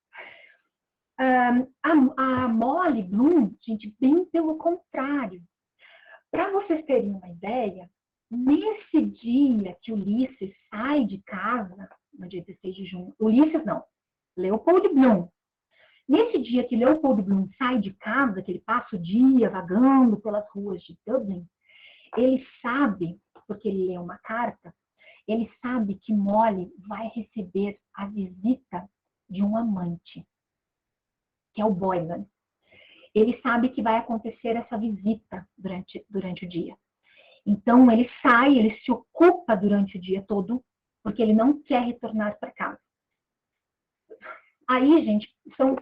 A Molly Bloom, gente, bem pelo contrário. Para vocês terem uma ideia, nesse dia que Ulisses sai de casa, no dia 16 de junho, Ulisses não, Leopold Bloom. Nesse dia que Leopold Bloom sai de casa, que ele passa o dia vagando pelas ruas de Dublin, ele sabe, porque ele lê uma carta, ele sabe que Molly vai receber a visita de um amante, que é o Boylan. Ele sabe que vai acontecer essa visita durante o dia. Então, ele sai, ele se ocupa durante o dia todo, porque ele não quer retornar para casa. Aí, gente, são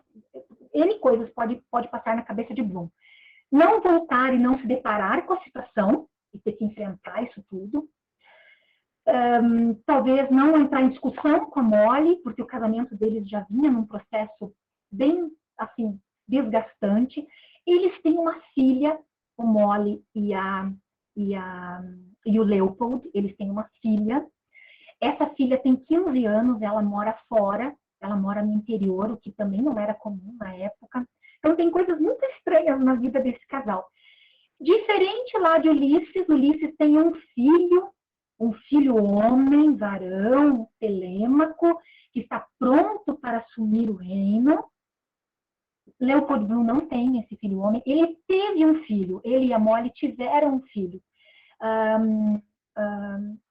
N coisas pode passar na cabeça de Bloom. Não voltar e não se deparar com a situação, e ter que enfrentar isso tudo. Talvez não entrar em discussão com a Molly, porque o casamento deles já vinha num processo bem, assim, desgastante. Eles têm uma filha, o Molly e o Leopold, eles têm uma filha. Essa filha tem 15 anos, ela mora fora, ela mora no interior, o que também não era comum na época. Então, tem coisas muito estranhas na vida desse casal. Diferente lá de Ulisses, Ulisses tem um filho homem, varão, Telêmaco, que está pronto para assumir o reino. Leopold Bloom não tem esse filho homem. Ele teve um filho, ele e a Molly tiveram um filho.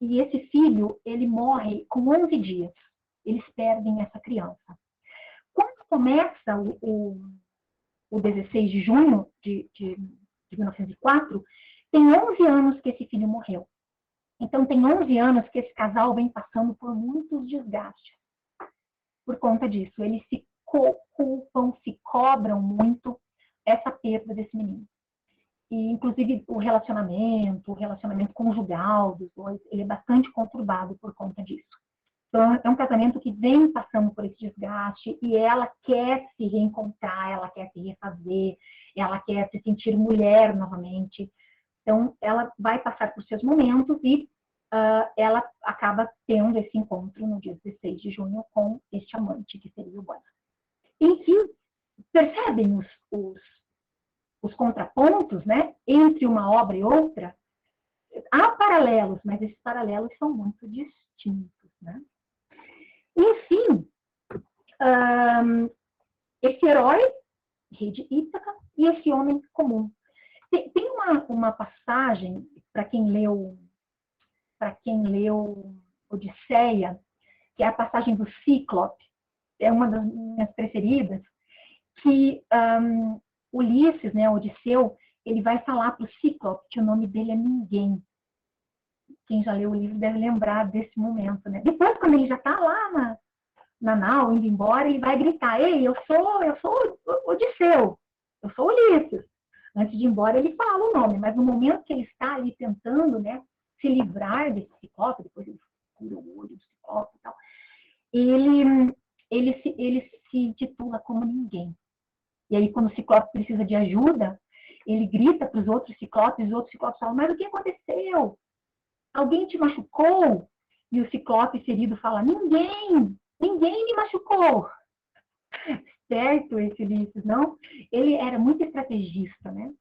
E esse filho, ele morre com 11 dias. Eles perdem essa criança. Quando começa o 16 de junho de 1904, tem 11 anos que esse filho morreu. Então, tem 11 anos que esse casal vem passando por muitos desgastes. Por conta disso, eles se culpam, se cobram muito essa perda desse menino. E, inclusive, o relacionamento conjugal dos dois, ele é bastante conturbado por conta disso. Então, é um casamento que vem passando por esse desgaste e ela quer se reencontrar, ela quer se refazer, ela quer se sentir mulher novamente. Então, ela vai passar por seus momentos e ela acaba tendo esse encontro no dia 16 de junho com este amante, que seria o Boyle. Enfim, percebem os contrapontos, né, entre uma obra e outra? Há paralelos, mas esses paralelos são muito distintos, né? Enfim, esse herói, rei de Ítaca, e esse homem comum. Tem uma passagem, para quem leu Odisseia, que é a passagem do Cíclope, é uma das minhas preferidas, que Ulisses, né, Odisseu, ele vai falar para o Cíclope que o nome dele é Ninguém. Quem já leu o livro deve lembrar desse momento, né? Depois, quando ele já está lá na nau, indo embora, ele vai gritar: ei, eu sou Odisseu, eu sou Ulisses. Antes de ir embora, ele fala o nome, mas no momento que ele está ali tentando, né, se livrar desse Ciclope, depois ele cura o olho do Ciclope e tal, ele se intitula como Ninguém. E aí, quando o Ciclope precisa de ajuda, ele grita para os outros Ciclopes, os outros Ciclopes falam: mas o que aconteceu? Alguém te machucou? E o Ciclope ferido fala: ninguém me machucou. Certo, esse Ulisses, não? Ele era muito estrategista, né?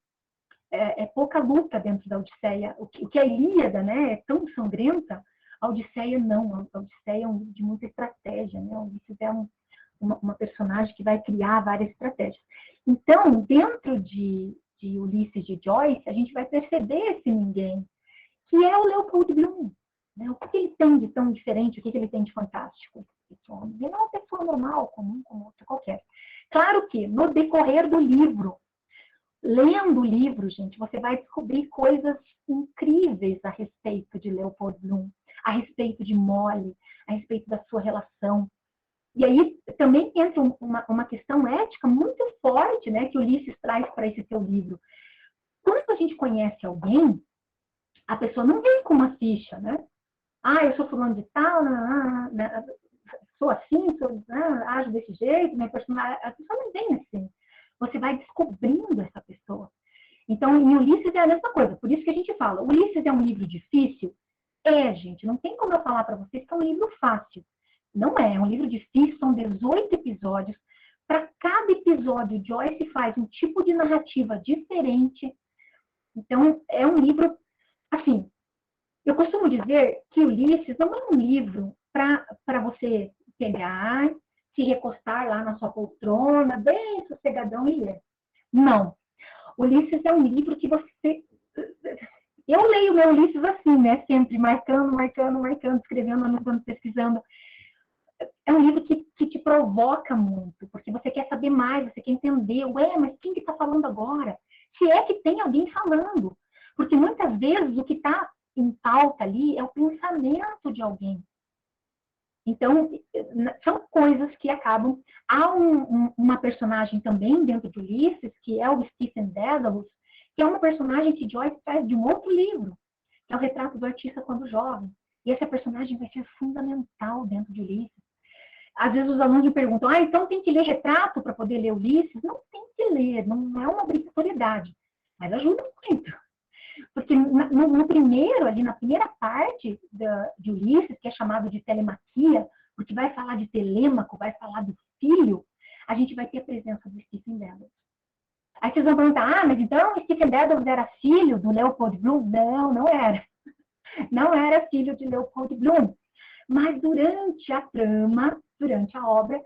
É pouca luta dentro da Odisseia. O que a Ilíada, né, é tão sangrenta, a Odisseia não. A Odisseia é um livro de muita estratégia, né? O Ulisses é uma personagem que vai criar várias estratégias. Então, dentro de Ulisses de Joyce, a gente vai perceber esse Ninguém, que é o Leopold Bloom. Né? O que ele tem de tão diferente, o que ele tem de fantástico? Ele não é uma pessoa normal, comum, como outra qualquer. Claro que, no decorrer do livro, lendo o livro, gente, você vai descobrir coisas incríveis a respeito de Leopold Bloom, a respeito de Molly, a respeito da sua relação. E aí também entra uma questão ética muito forte, né, que Ulisses traz para esse seu livro. Quando a gente conhece alguém, a pessoa não vem com uma ficha, né? Ah, eu sou fulano de tal, sou assim, ajo desse jeito, minha personalidade. A pessoa não vem assim. Você vai descobrindo essa pessoa. Então, em Ulisses é a mesma coisa. Por isso que a gente fala, Ulisses é um livro difícil? Gente, não tem como eu falar para vocês que é um livro fácil. Não é um livro difícil, são 18 episódios. Para cada episódio, Joyce faz um tipo de narrativa diferente. Então, é um livro, assim, eu costumo dizer que Ulisses não é um livro para você pegar, se recostar lá na sua poltrona, bem sossegadão e ler. Não. Ulisses é um livro que você... Eu leio meu Ulisses assim, né? Sempre marcando, escrevendo, anotando, pesquisando. É um livro que te provoca muito, porque você quer saber mais, você quer entender. Ué, mas quem que está falando agora? Se é que tem alguém falando. Porque muitas vezes o que está em pauta ali é o pensamento de alguém. Então, são coisas que acabam... Há uma personagem também dentro de Ulisses, que é o Stephen Dedalus, que é uma personagem que Joyce traz de um outro livro, que é o Retrato do Artista Quando Jovem. E essa personagem vai ser fundamental dentro de Ulisses. Às vezes os alunos me perguntam, então tem que ler Retrato para poder ler Ulisses? Não tem que ler, não é uma obrigatoriedade, mas ajuda muito. Porque no primeiro, ali na primeira parte de Ulisses, que é chamado de telemaquia, porque vai falar de Telêmaco, vai falar do filho, a gente vai ter a presença do Stephen Dedalus. Aí vocês vão perguntar, mas então o Stephen Dedalus era filho do Leopold Bloom? Não, não era. Não era filho de Leopold Bloom. Mas durante a trama, durante a obra,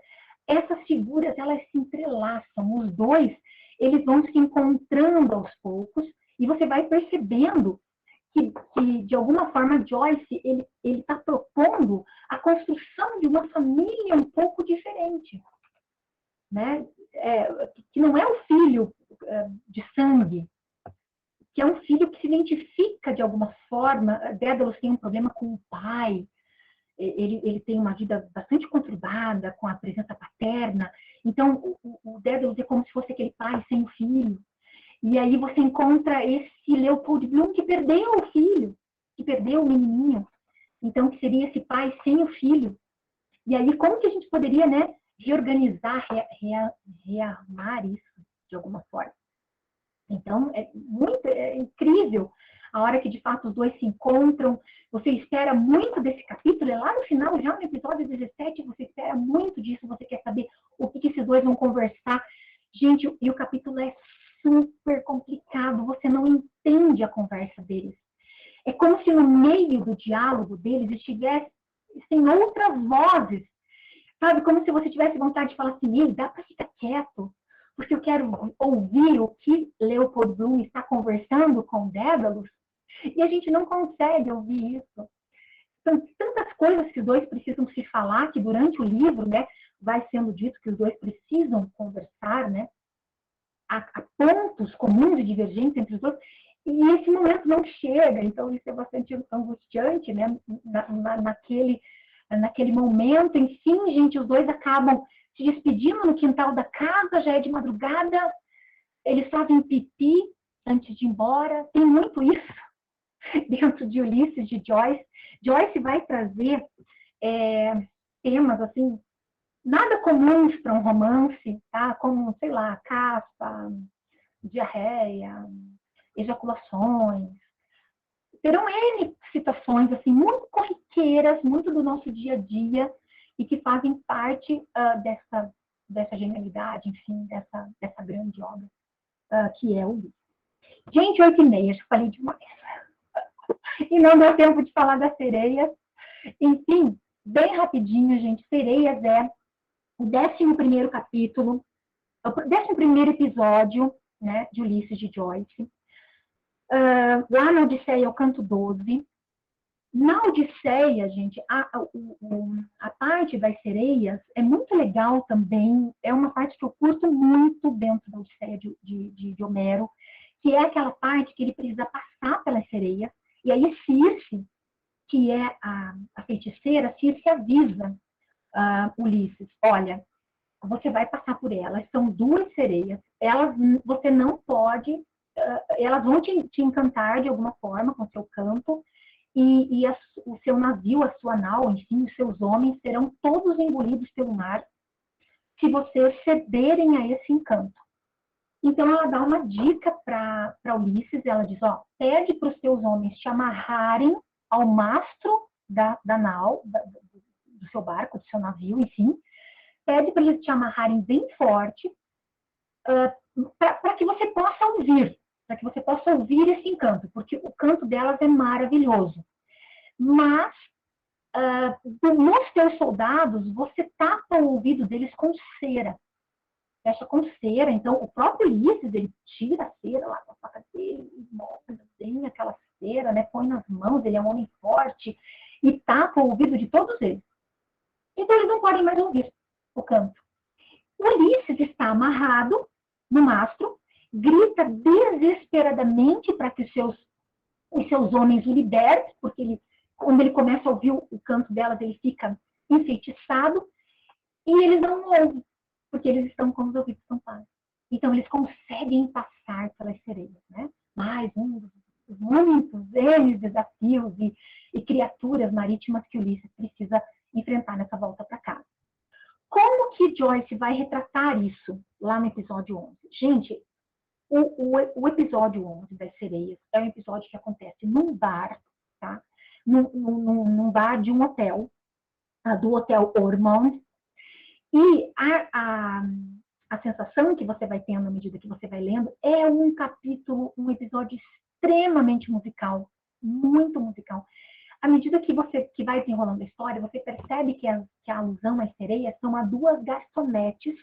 essas figuras, elas se entrelaçam. Os dois, eles vão se encontrando aos poucos, e você vai percebendo que de alguma forma, Joyce, ele está propondo a construção de uma família um pouco diferente. Né? Que não é um filho de sangue, que é um filho que se identifica de alguma forma. Dédalus tem um problema com o pai, ele tem uma vida bastante conturbada com a presença paterna, então o Dédalus é como se fosse aquele pai sem o filho. E aí você encontra esse Leopold Bloom que perdeu o filho, que perdeu o menininho, então que seria esse pai sem o filho. E aí como que a gente poderia, né, reorganizar, rearmar isso de alguma forma? Então é incrível a hora que de fato os dois se encontram. Você espera muito desse capítulo, é lá no final, já no episódio 17, você espera muito disso, você quer saber o que esses dois vão conversar. Gente, e o capítulo é super complicado, você não entende a conversa deles. É como se no meio do diálogo deles estivessem outras vozes, sabe? Como se você tivesse vontade de falar assim, dá para ficar quieto, porque eu quero ouvir o que Leopold Bloom está conversando com Dédalus, e a gente não consegue ouvir isso. São tantas coisas que os dois precisam se falar, que durante o livro, né, vai sendo dito que os dois precisam conversar, né? Há pontos comuns e divergentes entre os dois, e esse momento não chega, então isso é bastante angustiante, né? Naquele momento, enfim, gente, os dois acabam se despedindo no quintal da casa, já é de madrugada, eles fazem pipi antes de ir embora, tem muito isso dentro de Ulisses, de Joyce. Joyce vai trazer temas, assim, nada comuns para um romance, tá? Como, sei lá, caspa, diarreia, ejaculações. Terão N situações, assim, muito corriqueiras, muito do nosso dia a dia, e que fazem parte dessa genialidade, enfim, dessa grande obra, que é o livro. Gente, 8h30, acho que falei demais. E não deu tempo de falar das sereias. Enfim, bem rapidinho, gente, Sereias é o 11º capítulo, o 11º episódio, né, de Ulisses, de Joyce. Lá na Odisseia, eu canto 12. Na Odisseia, gente, a parte das sereias é muito legal também, é uma parte que eu curto muito dentro da Odisseia de Homero, que é aquela parte que ele precisa passar pelas sereias, e aí Circe, que é a feiticeira, Circe avisa Ulisses, olha, você vai passar por elas, são 2 sereias, você não pode, elas vão te encantar de alguma forma com o seu canto, e o seu navio, a sua nau, enfim, os seus homens serão todos engolidos pelo mar se vocês cederem a esse encanto. Então, ela dá uma dica para Ulisses, ela diz, pede para os seus homens te amarrarem ao mastro da nau, do seu barco, do seu navio, enfim, pede para eles te amarrarem bem forte, para que você possa ouvir esse encanto, porque o canto delas é maravilhoso. Mas, nos teus soldados, você tapa o ouvido deles com cera. Fecha com cera. Então, o próprio Ulisses, ele tira a cera lá com a faca dele, molda bem aquela cera, né? Põe nas mãos, ele é um homem forte, e tapa o ouvido de todos eles. Então, eles não podem mais ouvir o canto. O Ulisses está amarrado no mastro, grita desesperadamente para que os seus e seus homens o libertam, porque quando ele começa a ouvir o canto delas, ele fica enfeitiçado, e eles não ouvem, porque eles estão com os ouvidos tampados. Então, eles conseguem passar pelas sereias, né? Mais um dos muitos desafios e criaturas marítimas que Ulisses precisa enfrentar nessa volta para casa. Como que Joyce vai retratar isso lá no episódio 11? Gente, o episódio 11 das sereias é um episódio que acontece num bar, tá? Num bar de um hotel, do Hotel Ormond, e a sensação que você vai tendo à medida que você vai lendo é um capítulo, um episódio extremamente musical, muito musical. À medida que vai desenrolando a história, você percebe que a alusão às sereias são a duas garçonetes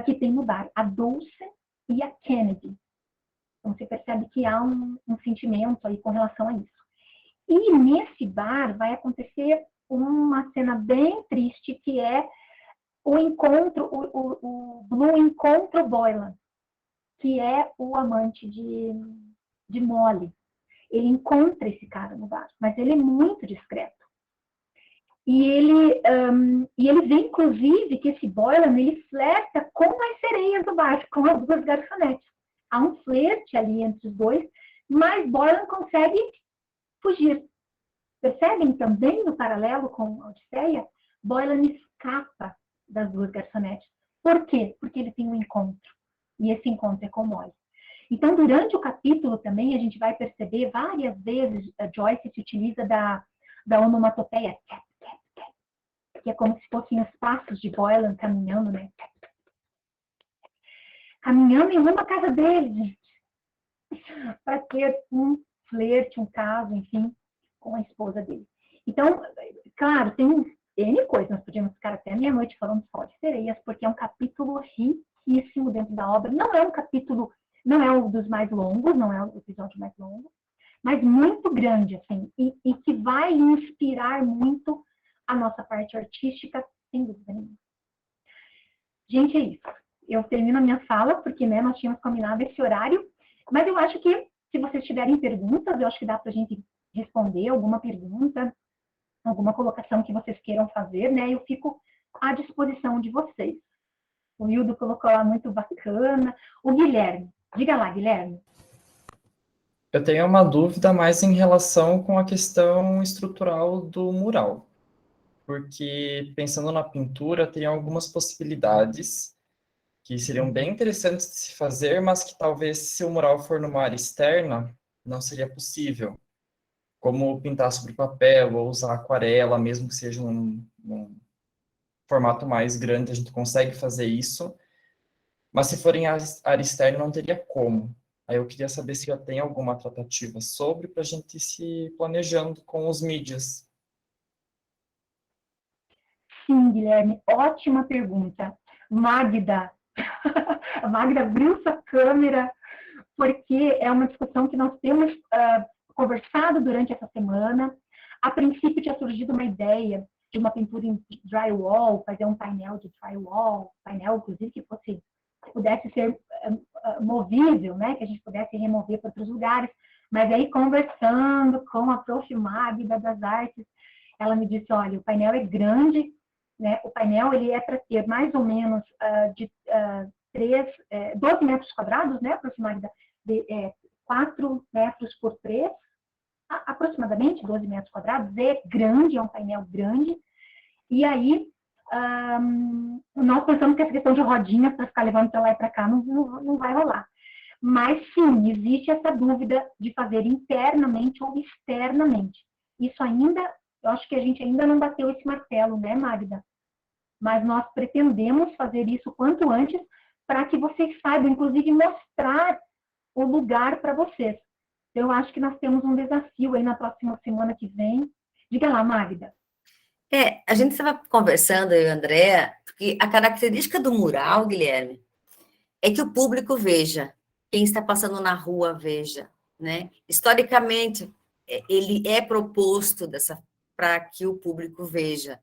que tem no bar, a Dulce e a Kennedy. Então, você percebe que há um sentimento aí com relação a isso. E nesse bar vai acontecer uma cena bem triste, que é o encontro, o Blue encontra o Boylan, que é o amante de Molly. Ele encontra esse cara no bar, mas ele é muito discreto. E ele vê, inclusive, que esse Boylan, ele flerta com as sereias do bar, com as duas garçonetes. Há um flerte ali entre os dois, mas Boylan consegue fugir. Percebem também no paralelo com a Odisseia? Boylan escapa das duas garçonetes. Por quê? Porque ele tem um encontro. E esse encontro é com Molly. Então, durante o capítulo também, a gente vai perceber várias vezes a Joyce se utiliza da onomatopeia, que é como se fossem os passos de Boylan caminhando, né? Caminhando em uma casa dele, gente, para ter um flerte, um caso, enfim, com a esposa dele. Então, claro, tem N coisas, nós podíamos ficar até meia-noite falando só de sereias, porque é um capítulo riquíssimo dentro da obra. Não é um capítulo, não é um dos mais longos, não é o episódio mais longo, mas muito grande, assim, e que vai inspirar muito a nossa parte artística, sem dúvida nenhuma. Gente, é isso. Eu termino a minha fala, porque, né, nós tínhamos combinado esse horário, mas eu acho que, se vocês tiverem perguntas, eu acho que dá para a gente responder alguma pergunta, alguma colocação que vocês queiram fazer, né? Eu fico à disposição de vocês. O Hildo colocou lá muito bacana. O Guilherme, diga lá, Guilherme. Eu tenho uma dúvida mais em relação com a questão estrutural do mural, porque pensando na pintura tem algumas possibilidades que seriam bem interessantes de se fazer, mas que talvez se o mural for numa área externa não seria possível, como pintar sobre papel ou usar aquarela, mesmo que seja um formato mais grande, a gente consegue fazer isso, mas se for em área externa não teria como. Aí eu queria saber se já tem alguma tratativa sobre para a gente ir se planejando com os mídias. Sim, Guilherme, ótima pergunta. Magda, a Magda abriu sua câmera, porque é uma discussão que nós temos conversado durante essa semana. A princípio tinha surgido uma ideia de uma pintura em drywall, fazer um painel de drywall, painel, inclusive, que pudesse ser movível, né? Que a gente pudesse remover para outros lugares. Mas aí, conversando com a prof. Magda das Artes, ela me disse, olha, o painel é grande, né? O painel ele é para ter mais ou menos 12 metros quadrados, né? Aproximadamente 4 metros por 3, aproximadamente 12 metros quadrados, é grande, é um painel grande. E aí, nós pensamos que essa questão de rodinhas para ficar levando para lá e para cá não vai rolar. Mas, sim, existe essa dúvida de fazer internamente ou externamente. Isso ainda, eu acho que a gente ainda não bateu esse martelo, né, Magda? Mas nós pretendemos fazer isso quanto antes para que vocês saibam, inclusive, mostrar o lugar para vocês. Eu acho que nós temos um desafio aí na próxima semana que vem. Diga lá, Magda. A gente estava conversando, eu e o André, porque a característica do mural, Guilherme, é que o público veja, quem está passando na rua veja, né? Historicamente, ele é proposto para que o público veja.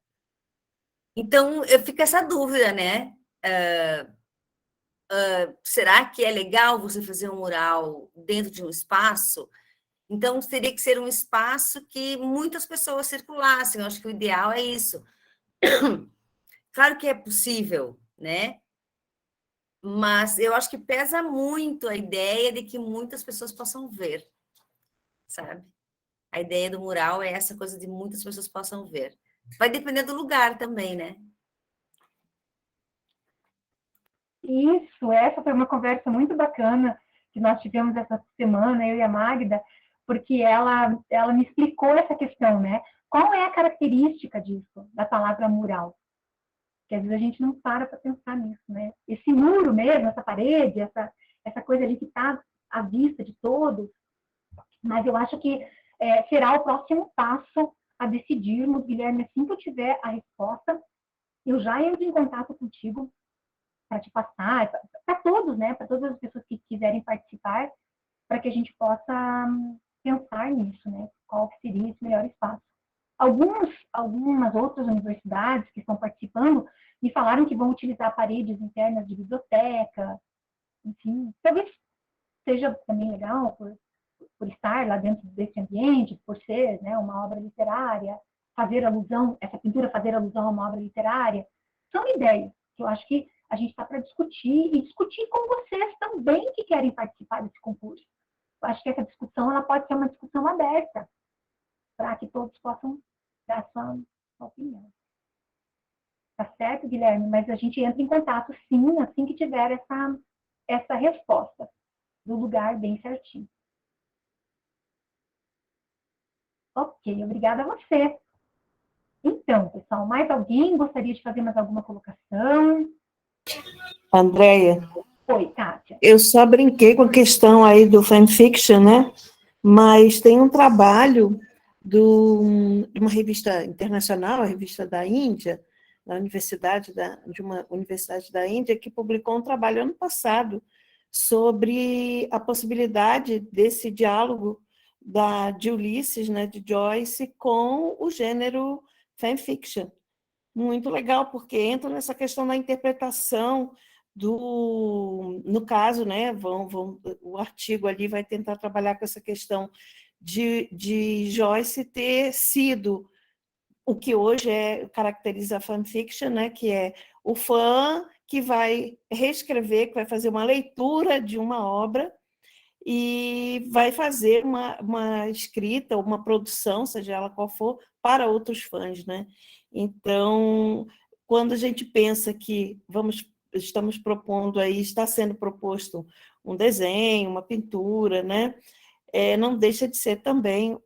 Então, eu fico essa dúvida, né? Será que é legal você fazer um mural dentro de um espaço Então, teria que ser um espaço que muitas pessoas circulassem. Eu acho que o ideal é isso. Claro que é possível, né? Mas eu acho que pesa muito a ideia de que muitas pessoas possam ver, sabe? A ideia do mural é essa coisa de muitas pessoas possam ver. Vai depender do lugar também, né? Isso, essa foi uma conversa muito bacana que nós tivemos essa semana, eu e a Magda, porque ela me explicou essa questão, né? Qual é a característica disso, da palavra mural? Que às vezes a gente não para pensar nisso, né? Esse muro mesmo, essa parede, essa coisa ali que está à vista de todos, mas eu acho que será o próximo passo a decidirmos, Guilherme, assim que eu tiver a resposta, eu já entro em contato contigo para te passar, para todos, né? Para todas as pessoas que quiserem participar, para que a gente possa pensar nisso, né? Qual que seria esse melhor espaço. Algumas outras universidades que estão participando me falaram que vão utilizar paredes internas de biblioteca, enfim, talvez seja também legal por estar lá dentro desse ambiente, por ser, né, uma obra literária, fazer alusão, essa pintura fazer alusão a uma obra literária. São ideias que eu acho que a gente está para discutir e discutir com vocês também que querem participar desse concurso. Eu acho que essa discussão ela pode ser uma discussão aberta para que todos possam dar sua opinião. Tá certo, Guilherme? Mas a gente entra em contato, sim, assim que tiver essa resposta do lugar bem certinho. Ok, obrigada a você. Então, pessoal, mais alguém gostaria de fazer mais alguma colocação? Andréia, Oi, Kátia. eu só brinquei com a questão aí do fanfiction, né? Mas tem um trabalho de uma revista internacional, a revista da Índia, de uma universidade da Índia, que publicou um trabalho ano passado sobre a possibilidade desse diálogo de Ulisses, né, de Joyce, com o gênero fanfiction. Muito legal, porque entra nessa questão da interpretação no caso, né, o artigo ali vai tentar trabalhar com essa questão de Joyce ter sido o que hoje caracteriza a fanfiction, né, que é o fã que vai reescrever, que vai fazer uma leitura de uma obra e vai fazer uma escrita, uma produção, seja ela qual for, para outros fãs, né? Então, quando a gente pensa que estamos propondo aí, está sendo proposto um desenho, uma pintura, né? Não deixa de ser também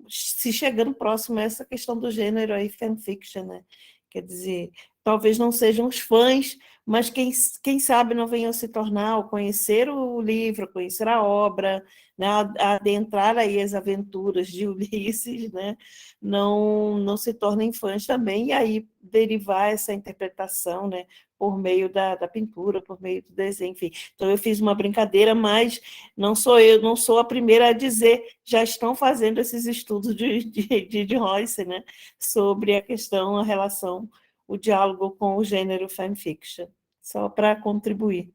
se chegando próximo a essa questão do gênero aí, fanfiction, né? Quer dizer, talvez não sejam os fãs, mas quem sabe não venham se tornar, ao conhecer o livro, conhecer a obra, né, adentrar aí as aventuras de Ulisses, né, não se tornem fãs também, e aí derivar essa interpretação, né, por meio da pintura, por meio do desenho, enfim. Então, eu fiz uma brincadeira, mas não sou a primeira a dizer, já estão fazendo esses estudos de Joyce, né, sobre a questão, a relação, o diálogo com o gênero fanfiction, só para contribuir.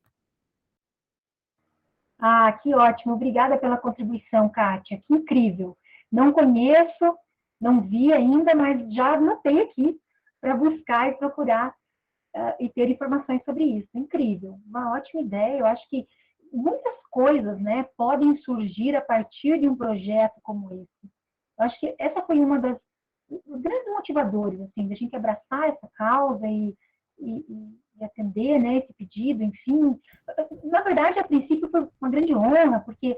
Ah, que ótimo. Obrigada pela contribuição, Kátia. Que incrível. Não conheço, não vi ainda, mas já anotei aqui para buscar e procurar e ter informações sobre isso. Incrível. Uma ótima ideia. Eu acho que muitas coisas, né, podem surgir a partir de um projeto como esse. Eu acho que essa foi uma das grandes motivadores, assim, da gente abraçar essa causa e atender, né, esse pedido, enfim. Na verdade, a princípio foi uma grande honra, porque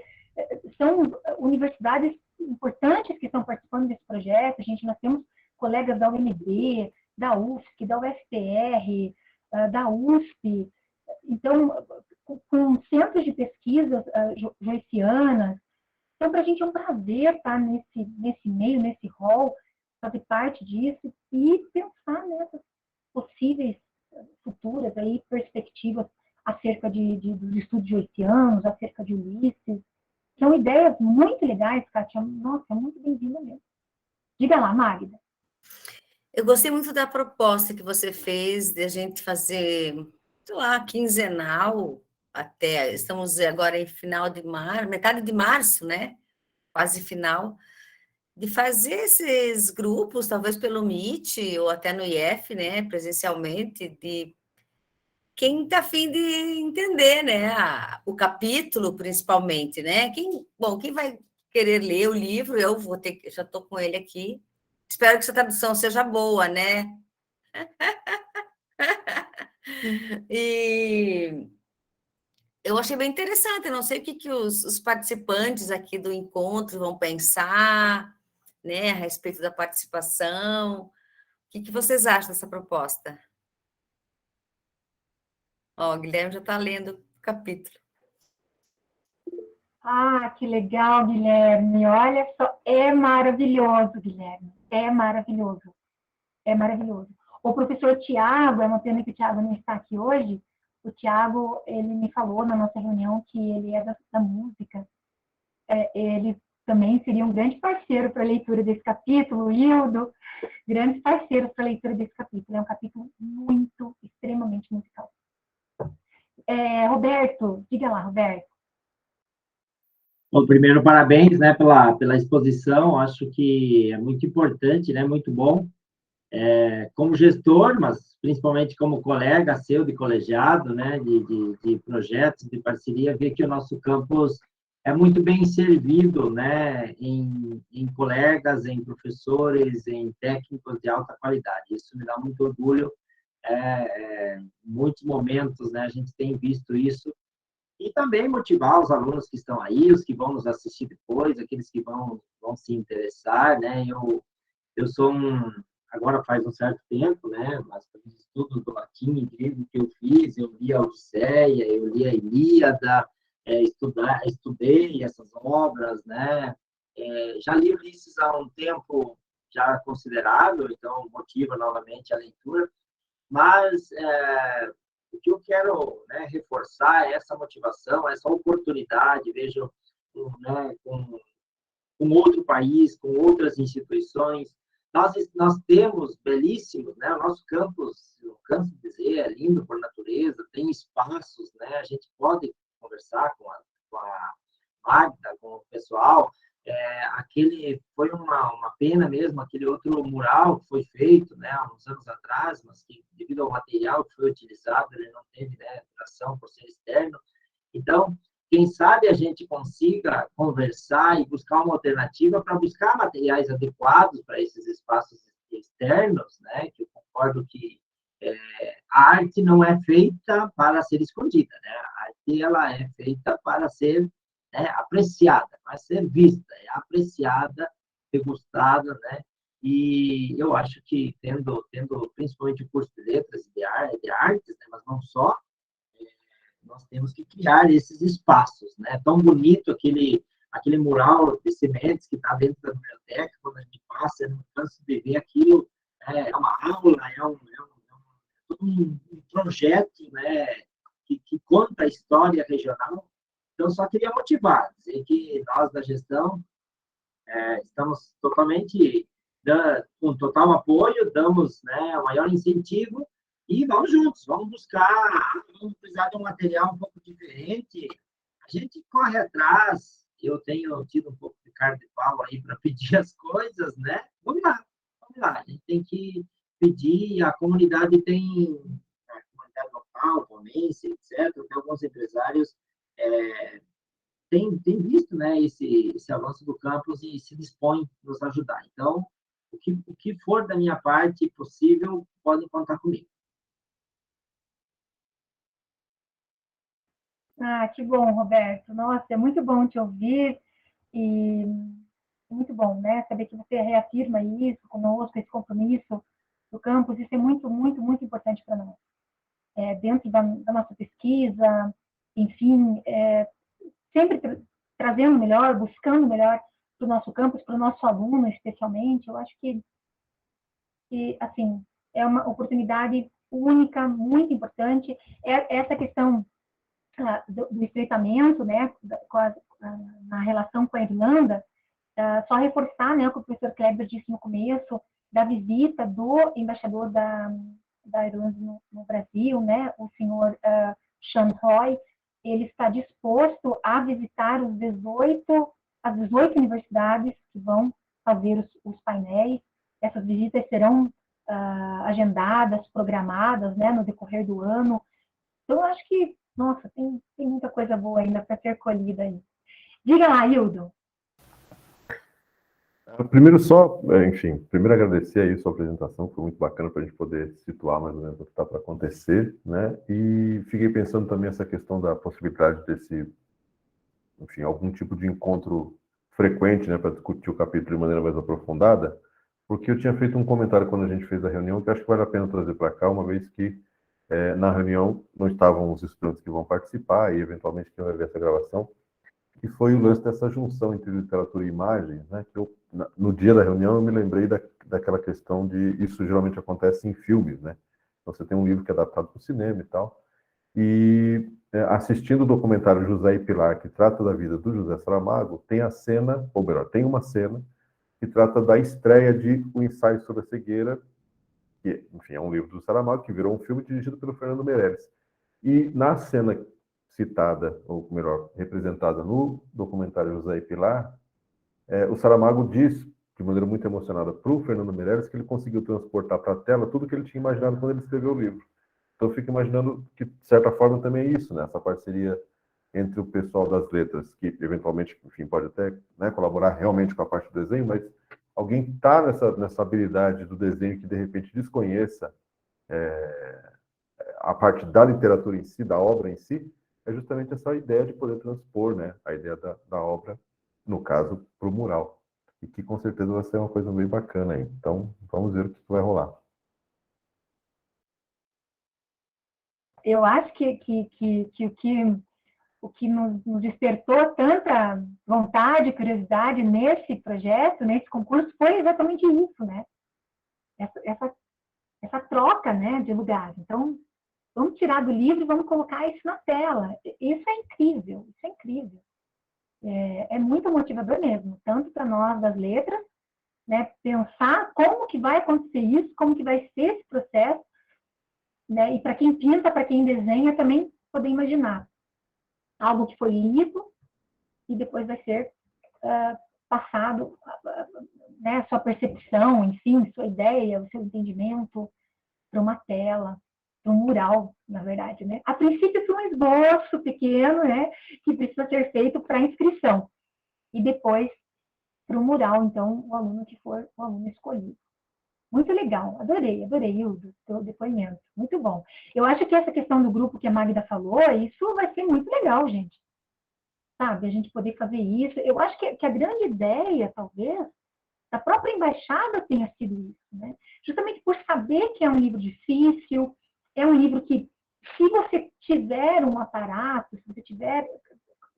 são universidades importantes que estão participando desse projeto. Nós temos colegas da UNB, da UFSC, da UFPR, da USP, então, com centros de pesquisas joycianas. Então, para a gente é um prazer estar nesse meio, nesse hall, fazer parte disso e pensar nessas possíveis futuras aí, perspectivas acerca dos estudos joycianos, acerca de Ulisses. São ideias muito legais, Kátia. Nossa, muito bem-vinda mesmo. Diga lá, Magda. Eu gostei muito da proposta que você fez de a gente fazer, sei lá, quinzenal, estamos agora em final de março, metade de março, né? fase final, de fazer esses grupos, talvez pelo Meet ou até no IF, né, presencialmente, de quem está a fim de entender, né, o capítulo, principalmente, né? Quem vai querer ler o livro, eu vou ter, já estou com ele aqui. Espero que essa tradução seja boa, né? E eu achei bem interessante, eu não sei o que os participantes aqui do encontro vão pensar, né, a respeito da participação. O que vocês acham dessa proposta? Ó, o Guilherme já está lendo o capítulo. Ah, que legal, Guilherme. Olha só, é maravilhoso, Guilherme. É maravilhoso. É maravilhoso. O professor Tiago, é uma pena que o Tiago não está aqui hoje. O Tiago, ele me falou na nossa reunião que ele é da música. Ele também seria um grande parceiro para a leitura desse capítulo. Hildo, grandes parceiros para a leitura desse capítulo. É um capítulo muito, extremamente musical. Roberto, diga lá, Roberto. Bom, primeiro, parabéns, né, pela exposição, acho que é muito importante, né, muito bom, como gestor, mas principalmente como colega seu de colegiado, né, de projetos, de parceria, ver que o nosso campus é muito bem servido, né, em colegas, em professores, em técnicos de alta qualidade, isso me dá muito orgulho, em muitos momentos, né, a gente tem visto isso. E também motivar os alunos que estão aí, os que vão nos assistir depois, aqueles que vão se interessar, né? Eu sou agora faz um certo tempo, né? Mas os estudos do latim e grego que eu fiz, eu li a Odisseia, eu li a Ilíada, estudei essas obras, né? Já li Ulisses há um tempo já considerável, então motiva novamente a leitura, mas o que eu quero, né, reforçar é essa motivação, essa oportunidade, vejo, né, com outro país, com outras instituições. Nós temos belíssimos, né, o nosso campus, eu canso de dizer, é lindo por natureza, tem espaços, né, a gente pode conversar com a Magda, com o pessoal. Aquele foi uma pena mesmo, aquele outro mural que foi feito, né, há uns anos atrás, mas que devido ao material que foi utilizado, ele não teve, né, duração por ser externo. Então, quem sabe a gente consiga conversar e buscar uma alternativa para buscar materiais adequados para esses espaços externos, né, que eu concordo que a arte não é feita para ser escondida, né, a arte ela é feita para ser apreciada, vai ser vista, é apreciada, degustada, né? E eu acho que tendo principalmente o curso de letras e de artes, né? Mas não só, nós temos que criar esses espaços, né? Tão bonito aquele mural de sementes que está dentro da biblioteca, quando a gente passa, eu não canso de ver aquilo, é uma aula, um projeto, né? Que conta a história regional. Então, só queria motivar, dizer que nós da gestão estamos totalmente com total apoio, damos, né, o maior incentivo e vamos juntos, vamos buscar, vamos precisar de um material um pouco diferente, a gente corre atrás, eu tenho tido um pouco de cara de pau aí para pedir as coisas, né? Vamos lá, a gente tem que pedir, a comunidade tem, a comunidade local, palmense, etc., tem alguns empresários tem visto, né, esse avanço do campus e se dispõe a nos ajudar. Então, o que for da minha parte possível, podem contar comigo. Ah, que bom, Roberto. Nossa, é muito bom te ouvir e muito bom, né? Saber que você reafirma isso conosco, esse compromisso do campus, isso é muito, muito, muito importante para nós. Dentro da nossa pesquisa, enfim, sempre trazendo melhor, buscando melhor para o nosso campus, para o nosso aluno, especialmente. Eu acho que assim, é uma oportunidade única, muito importante. Essa questão do estreitamento, né, na relação com a Irlanda, só reforçar, né, o que o professor Kleber disse no começo, da visita do embaixador da Irlanda no Brasil, né, o senhor Sean Roy, ele está disposto a visitar os 18 as 18 universidades que vão fazer os painéis. Essas visitas serão agendadas, programadas, né, no decorrer do ano. Então, eu acho que, nossa, tem muita coisa boa ainda para ser colhida aí. Diga lá, Hildo. Primeiro só, enfim, primeiro agradecer aí a sua apresentação, foi muito bacana para a gente poder situar mais ou menos o que está para acontecer, né? E fiquei pensando também essa questão da possibilidade desse, enfim, algum tipo de encontro frequente, né, para discutir o capítulo de maneira mais aprofundada, porque eu tinha feito um comentário quando a gente fez a reunião que acho que vale a pena trazer para cá, uma vez que na reunião não estavam os estudantes que vão participar e eventualmente quem vai ver essa gravação, que foi o lance dessa junção entre literatura e imagens, né? Que eu, no dia da reunião eu me lembrei daquela questão de isso geralmente acontece em filmes, né? Então, você tem um livro que é adaptado para o cinema e tal, e assistindo o documentário José e Pilar, que trata da vida do José Saramago, tem a cena, ou melhor, tem uma cena que trata da estreia de O Ensaio sobre a Cegueira, que, enfim, é um livro do Saramago que virou um filme dirigido pelo Fernando Meirelles. E na cena citada, ou melhor, representada no documentário José e Pilar, o Saramago diz, de maneira muito emocionada, para o Fernando Meirelles, que ele conseguiu transportar para a tela tudo que ele tinha imaginado quando ele escreveu o livro. Então, eu fico imaginando que, de certa forma, também é isso, né? Essa parceria entre o pessoal das letras, que eventualmente, enfim, pode até, né, colaborar realmente com a parte do desenho, mas alguém que está nessa habilidade do desenho que, de repente, desconheça a parte da literatura em si, da obra em si, é justamente essa ideia de poder transpor, né, a ideia da obra, no caso, para o mural. E que, com certeza, vai ser uma coisa bem bacana aí. Então, vamos ver o que vai rolar. Eu acho que o que nos despertou tanta vontade, curiosidade nesse projeto, nesse concurso, foi exatamente isso, né? Essa troca, né, de lugares. Então, vamos tirar do livro e vamos colocar isso na tela. Isso é incrível, isso é incrível. É muito motivador mesmo, tanto para nós das letras, né, pensar como que vai acontecer isso, como que vai ser esse processo, né, e para quem pinta, para quem desenha, também poder imaginar algo que foi lido e depois vai ser passado, né, a sua percepção, enfim, sua ideia, o seu entendimento para uma tela, para um mural, na verdade, né? A princípio, para um esboço pequeno, né, que precisa ser feito para inscrição. E depois, para o mural, então, o aluno que for o aluno escolhido. Muito legal, adorei, Hildo, o seu depoimento, muito bom. Eu acho que essa questão do grupo que a Magda falou, isso vai ser muito legal, gente. Sabe, a gente poder fazer isso. Eu acho que a grande ideia, talvez, da própria embaixada tenha sido isso, né? Justamente por saber que é um livro difícil, é um livro que, se você tiver um aparato, se você tiver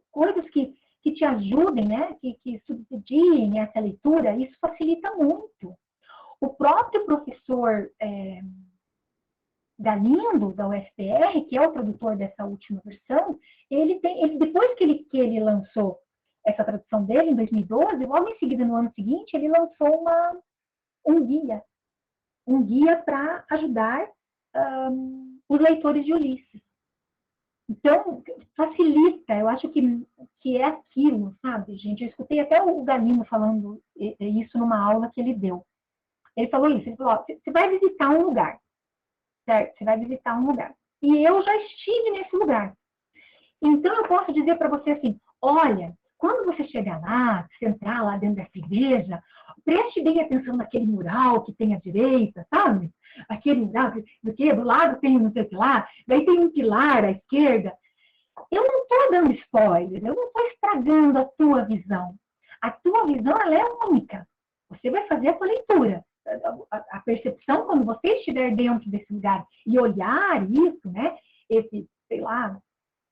coisas que te ajudem, né, que subsidiem essa leitura, isso facilita muito. O próprio professor Galindo, da UFPR, que é o produtor dessa última versão, ele depois que ele lançou essa tradução dele, em 2012, logo em seguida, no ano seguinte, ele lançou um guia para ajudar os leitores de Ulisses. Então, facilita, eu acho que é aquilo, sabe, gente? Eu escutei até o Galindo falando isso numa aula que ele deu. Ele falou isso, ele falou, você vai visitar um lugar, certo? Você vai visitar um lugar. E eu já estive nesse lugar. Então, eu posso dizer para você assim, olha, quando você chegar lá, você entrar lá dentro dessa igreja, preste bem atenção naquele mural que tem à direita, sabe? Aquele mural, do lado tem não sei o que lá, daí tem um pilar à esquerda. Eu não estou dando spoiler, eu não estou estragando a tua visão. A tua visão, ela é única. Você vai fazer a sua leitura. A percepção, quando você estiver dentro desse lugar e olhar isso, né? Sei lá,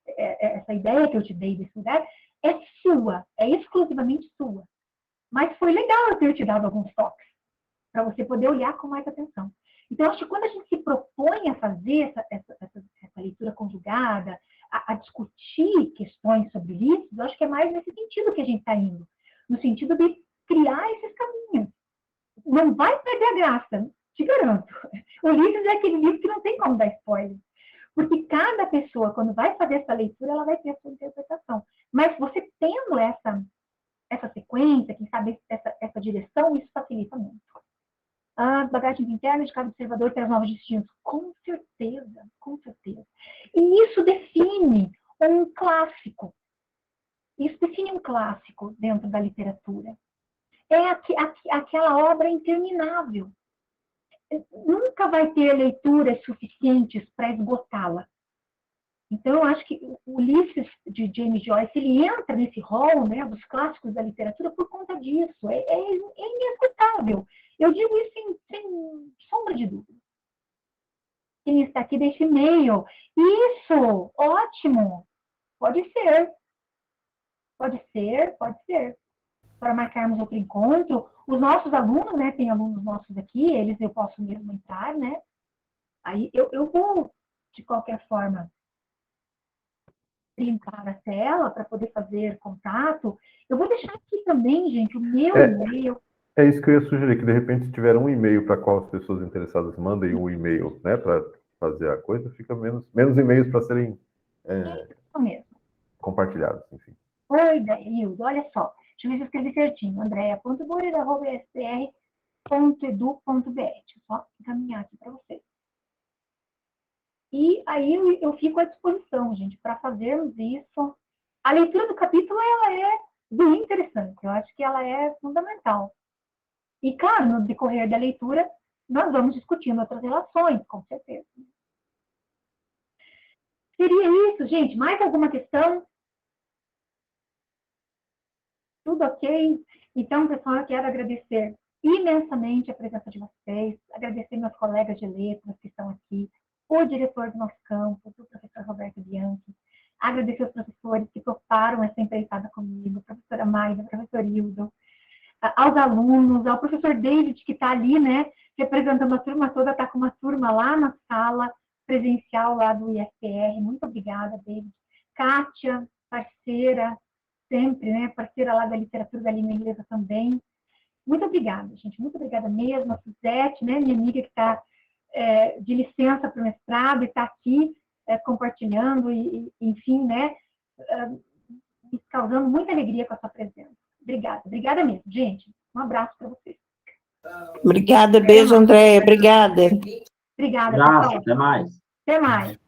essa ideia que eu te dei desse lugar, é sua, é exclusivamente sua. Mas foi legal eu ter te dado alguns toques, para você poder olhar com mais atenção. Então, acho que quando a gente se propõe a fazer essa leitura conjugada, a discutir questões sobre isso, eu acho que é mais nesse sentido que a gente está indo. No sentido de criar esses caminhos. Não vai perder a graça, te garanto. O Ulisses é aquele livro que não tem como dar spoiler. Porque cada pessoa, quando vai fazer essa leitura, ela vai ter a sua interpretação. Mas você tendo essas frequência, quem sabe essa direção, isso facilita muito. Bagagem interna de cada observador para as novos destinos. Com certeza, com certeza. E isso define um clássico. Isso define um clássico dentro da literatura. É aquela obra interminável. Nunca vai ter leituras suficientes para esgotá-la. Então, eu acho que o Ulisses, de James Joyce, ele entra nesse rol, né, dos clássicos da literatura por conta disso. É inesgotável. Eu digo isso sem sombra de dúvida. Quem está aqui deixa e-mail. Isso! Ótimo! Pode ser. Pode ser, pode ser. Para marcarmos outro encontro. Os nossos alunos, né, tem alunos nossos aqui, eles eu posso mesmo entrar, né? Aí eu vou, de qualquer forma, printar a tela para poder fazer contato. Eu vou deixar aqui também, gente, o meu e-mail. É isso que eu ia sugerir, que de repente se tiver um e-mail para qual as pessoas interessadas mandem um e-mail, né, para fazer a coisa, fica menos e-mails para serem compartilhados, enfim. Oi, Hildo, olha só. Deixa eu ver se eu escrevi certinho. andrea.borer@spr.edu.br. Só encaminhar aqui para vocês. E aí eu fico à disposição, gente, para fazermos isso. A leitura do capítulo, ela é bem interessante. Eu acho que ela é fundamental. E, claro, no decorrer da leitura, nós vamos discutindo outras relações, com certeza. Seria isso, gente. Mais alguma questão? Tudo ok? Então, pessoal, eu quero agradecer imensamente a presença de vocês, agradecer meus colegas de letras que estão aqui, o diretor do nosso campus, o professor Roberto Bianchi, agradecer os professores que toparam essa empreitada comigo, a professora Maida, o professor Hildo, aos alunos, ao professor David, que está ali, né, representando a turma toda, está com uma turma lá na sala presencial lá do IFPR. Muito obrigada, David. Kátia, parceira, sempre, né, parceira lá da literatura da língua inglesa também. Muito obrigada, gente, muito obrigada mesmo. A Suzete, né, minha amiga que está de licença para o mestrado e está aqui compartilhando e, enfim, né, me causando muita alegria com a sua presença. Obrigada, obrigada mesmo, gente. Um abraço para vocês. Obrigada, beijo, Andréia, obrigada. Obrigada, Abraço, pessoal. até mais. Até mais.